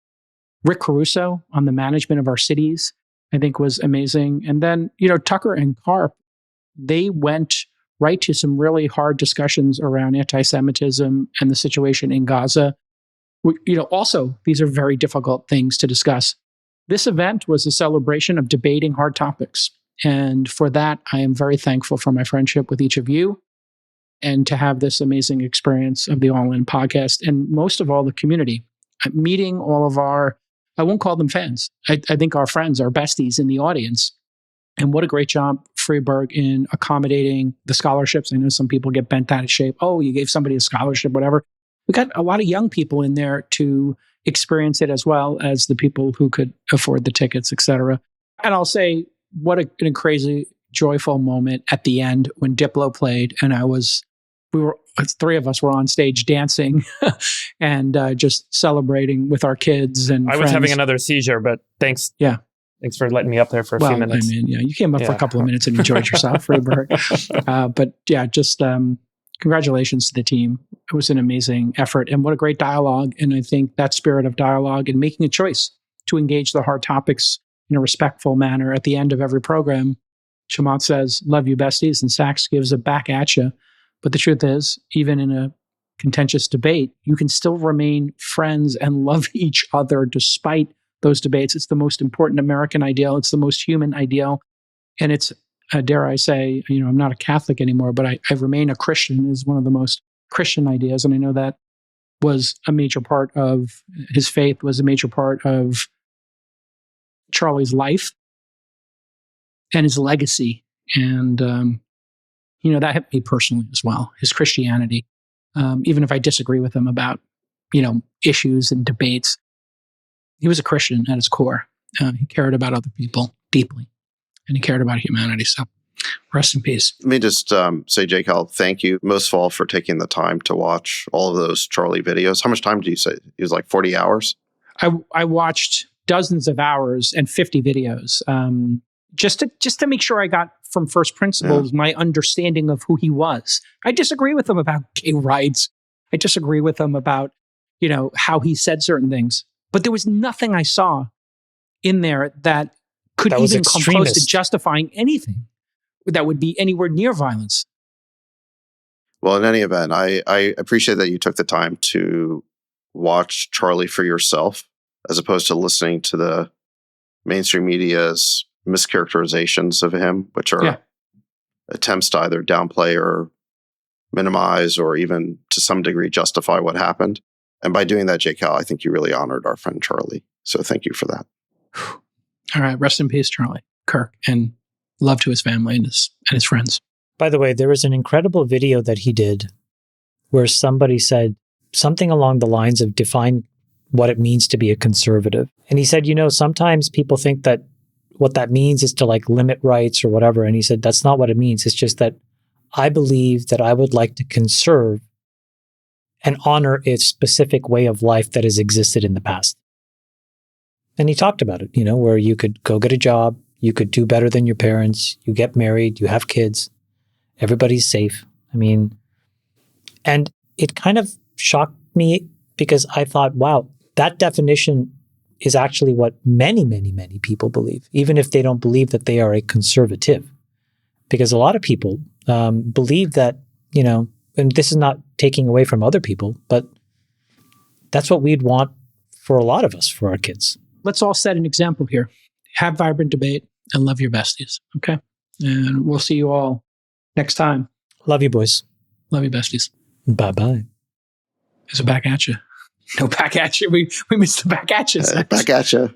Rick Caruso on the management of our cities, I think, was amazing. And then, Tucker and Karp, they went right to some really hard discussions around anti-Semitism and the situation in Gaza. Also, these are very difficult things to discuss. This event was a celebration of debating hard topics. And for that, I am very thankful for my friendship with each of you and to have this amazing experience of the All In podcast, and most of all, the community. Meeting all of our, I won't call them fans. I think our friends, our besties in the audience. And what a great job, Freeberg, in accommodating the scholarships. I know some people get bent out of shape. Oh, you gave somebody a scholarship, whatever. We got a lot of young people in there to experience it as well as the people who could afford the tickets, et cetera. And I'll say, what a crazy, joyful moment at the end when Diplo played. And 3 of us were on stage dancing and just celebrating with our kids and friends. I was having another seizure, but thanks. Yeah. Thanks for letting me up there for a few minutes. I mean, you came up for a couple of minutes and enjoyed yourself, Freeberg. But yeah, just congratulations to the team. It was an amazing effort, and what a great dialogue. And I think that spirit of dialogue and making a choice to engage the hard topics in a respectful manner at the end of every program. Chamath says, "Love you, besties," and Sachs gives it back at you. But the truth is, even in a contentious debate, you can still remain friends and love each other despite those debates. It's the most important American ideal. It's the most human ideal. And it's, dare I say, I'm not a Catholic anymore, but I remain a Christian is one of the most Christian ideas. And I know that was a major part of his faith, was a major part of Charlie's life and his legacy. And, that hit me personally as well, his Christianity. Even if I disagree with him about, issues and debates, he was a Christian at his core. He cared about other people deeply, and he cared about humanity. So rest in peace. Let me just say, Jake, thank you most of all for taking the time to watch all of those Charlie videos. How much time did you say? It was like 40 hours? I watched dozens of hours and 50 videos just to make sure I got from first principles my understanding of who he was. I disagree with him about gay rights. I disagree with him about, how he said certain things. But there was nothing I saw in there that could even come close to justifying anything that would be anywhere near violence. Well, in any event, I appreciate that you took the time to watch Charlie for yourself, as opposed to listening to the mainstream media's mischaracterizations of him, which are attempts to either downplay or minimize or even to some degree justify what happened. And by doing that, J. Cal, I think you really honored our friend Charlie. So thank you for that. All right. Rest in peace, Charlie Kirk, and love to his family and his friends. By the way, there was an incredible video that he did where somebody said something along the lines of define what it means to be a conservative. And he said, sometimes people think that what that means is to limit rights or whatever. And he said, that's not what it means. It's just that I believe that I would like to conserve and honor a specific way of life that has existed in the past. And he talked about it, where you could go get a job, you could do better than your parents, you get married, you have kids, everybody's safe. And it kind of shocked me because I thought, wow, that definition is actually what many, many, many people believe, even if they don't believe that they are a conservative. Because a lot of people believe that, and this is not taking away from other people, but that's what we'd want for a lot of us, for our kids. Let's all set an example here. Have vibrant debate and love your besties, okay? And we'll see you all next time. Love you, boys. Love you, besties. Bye-bye. There's a back at you. No back at you. We missed the back at you. Back at you.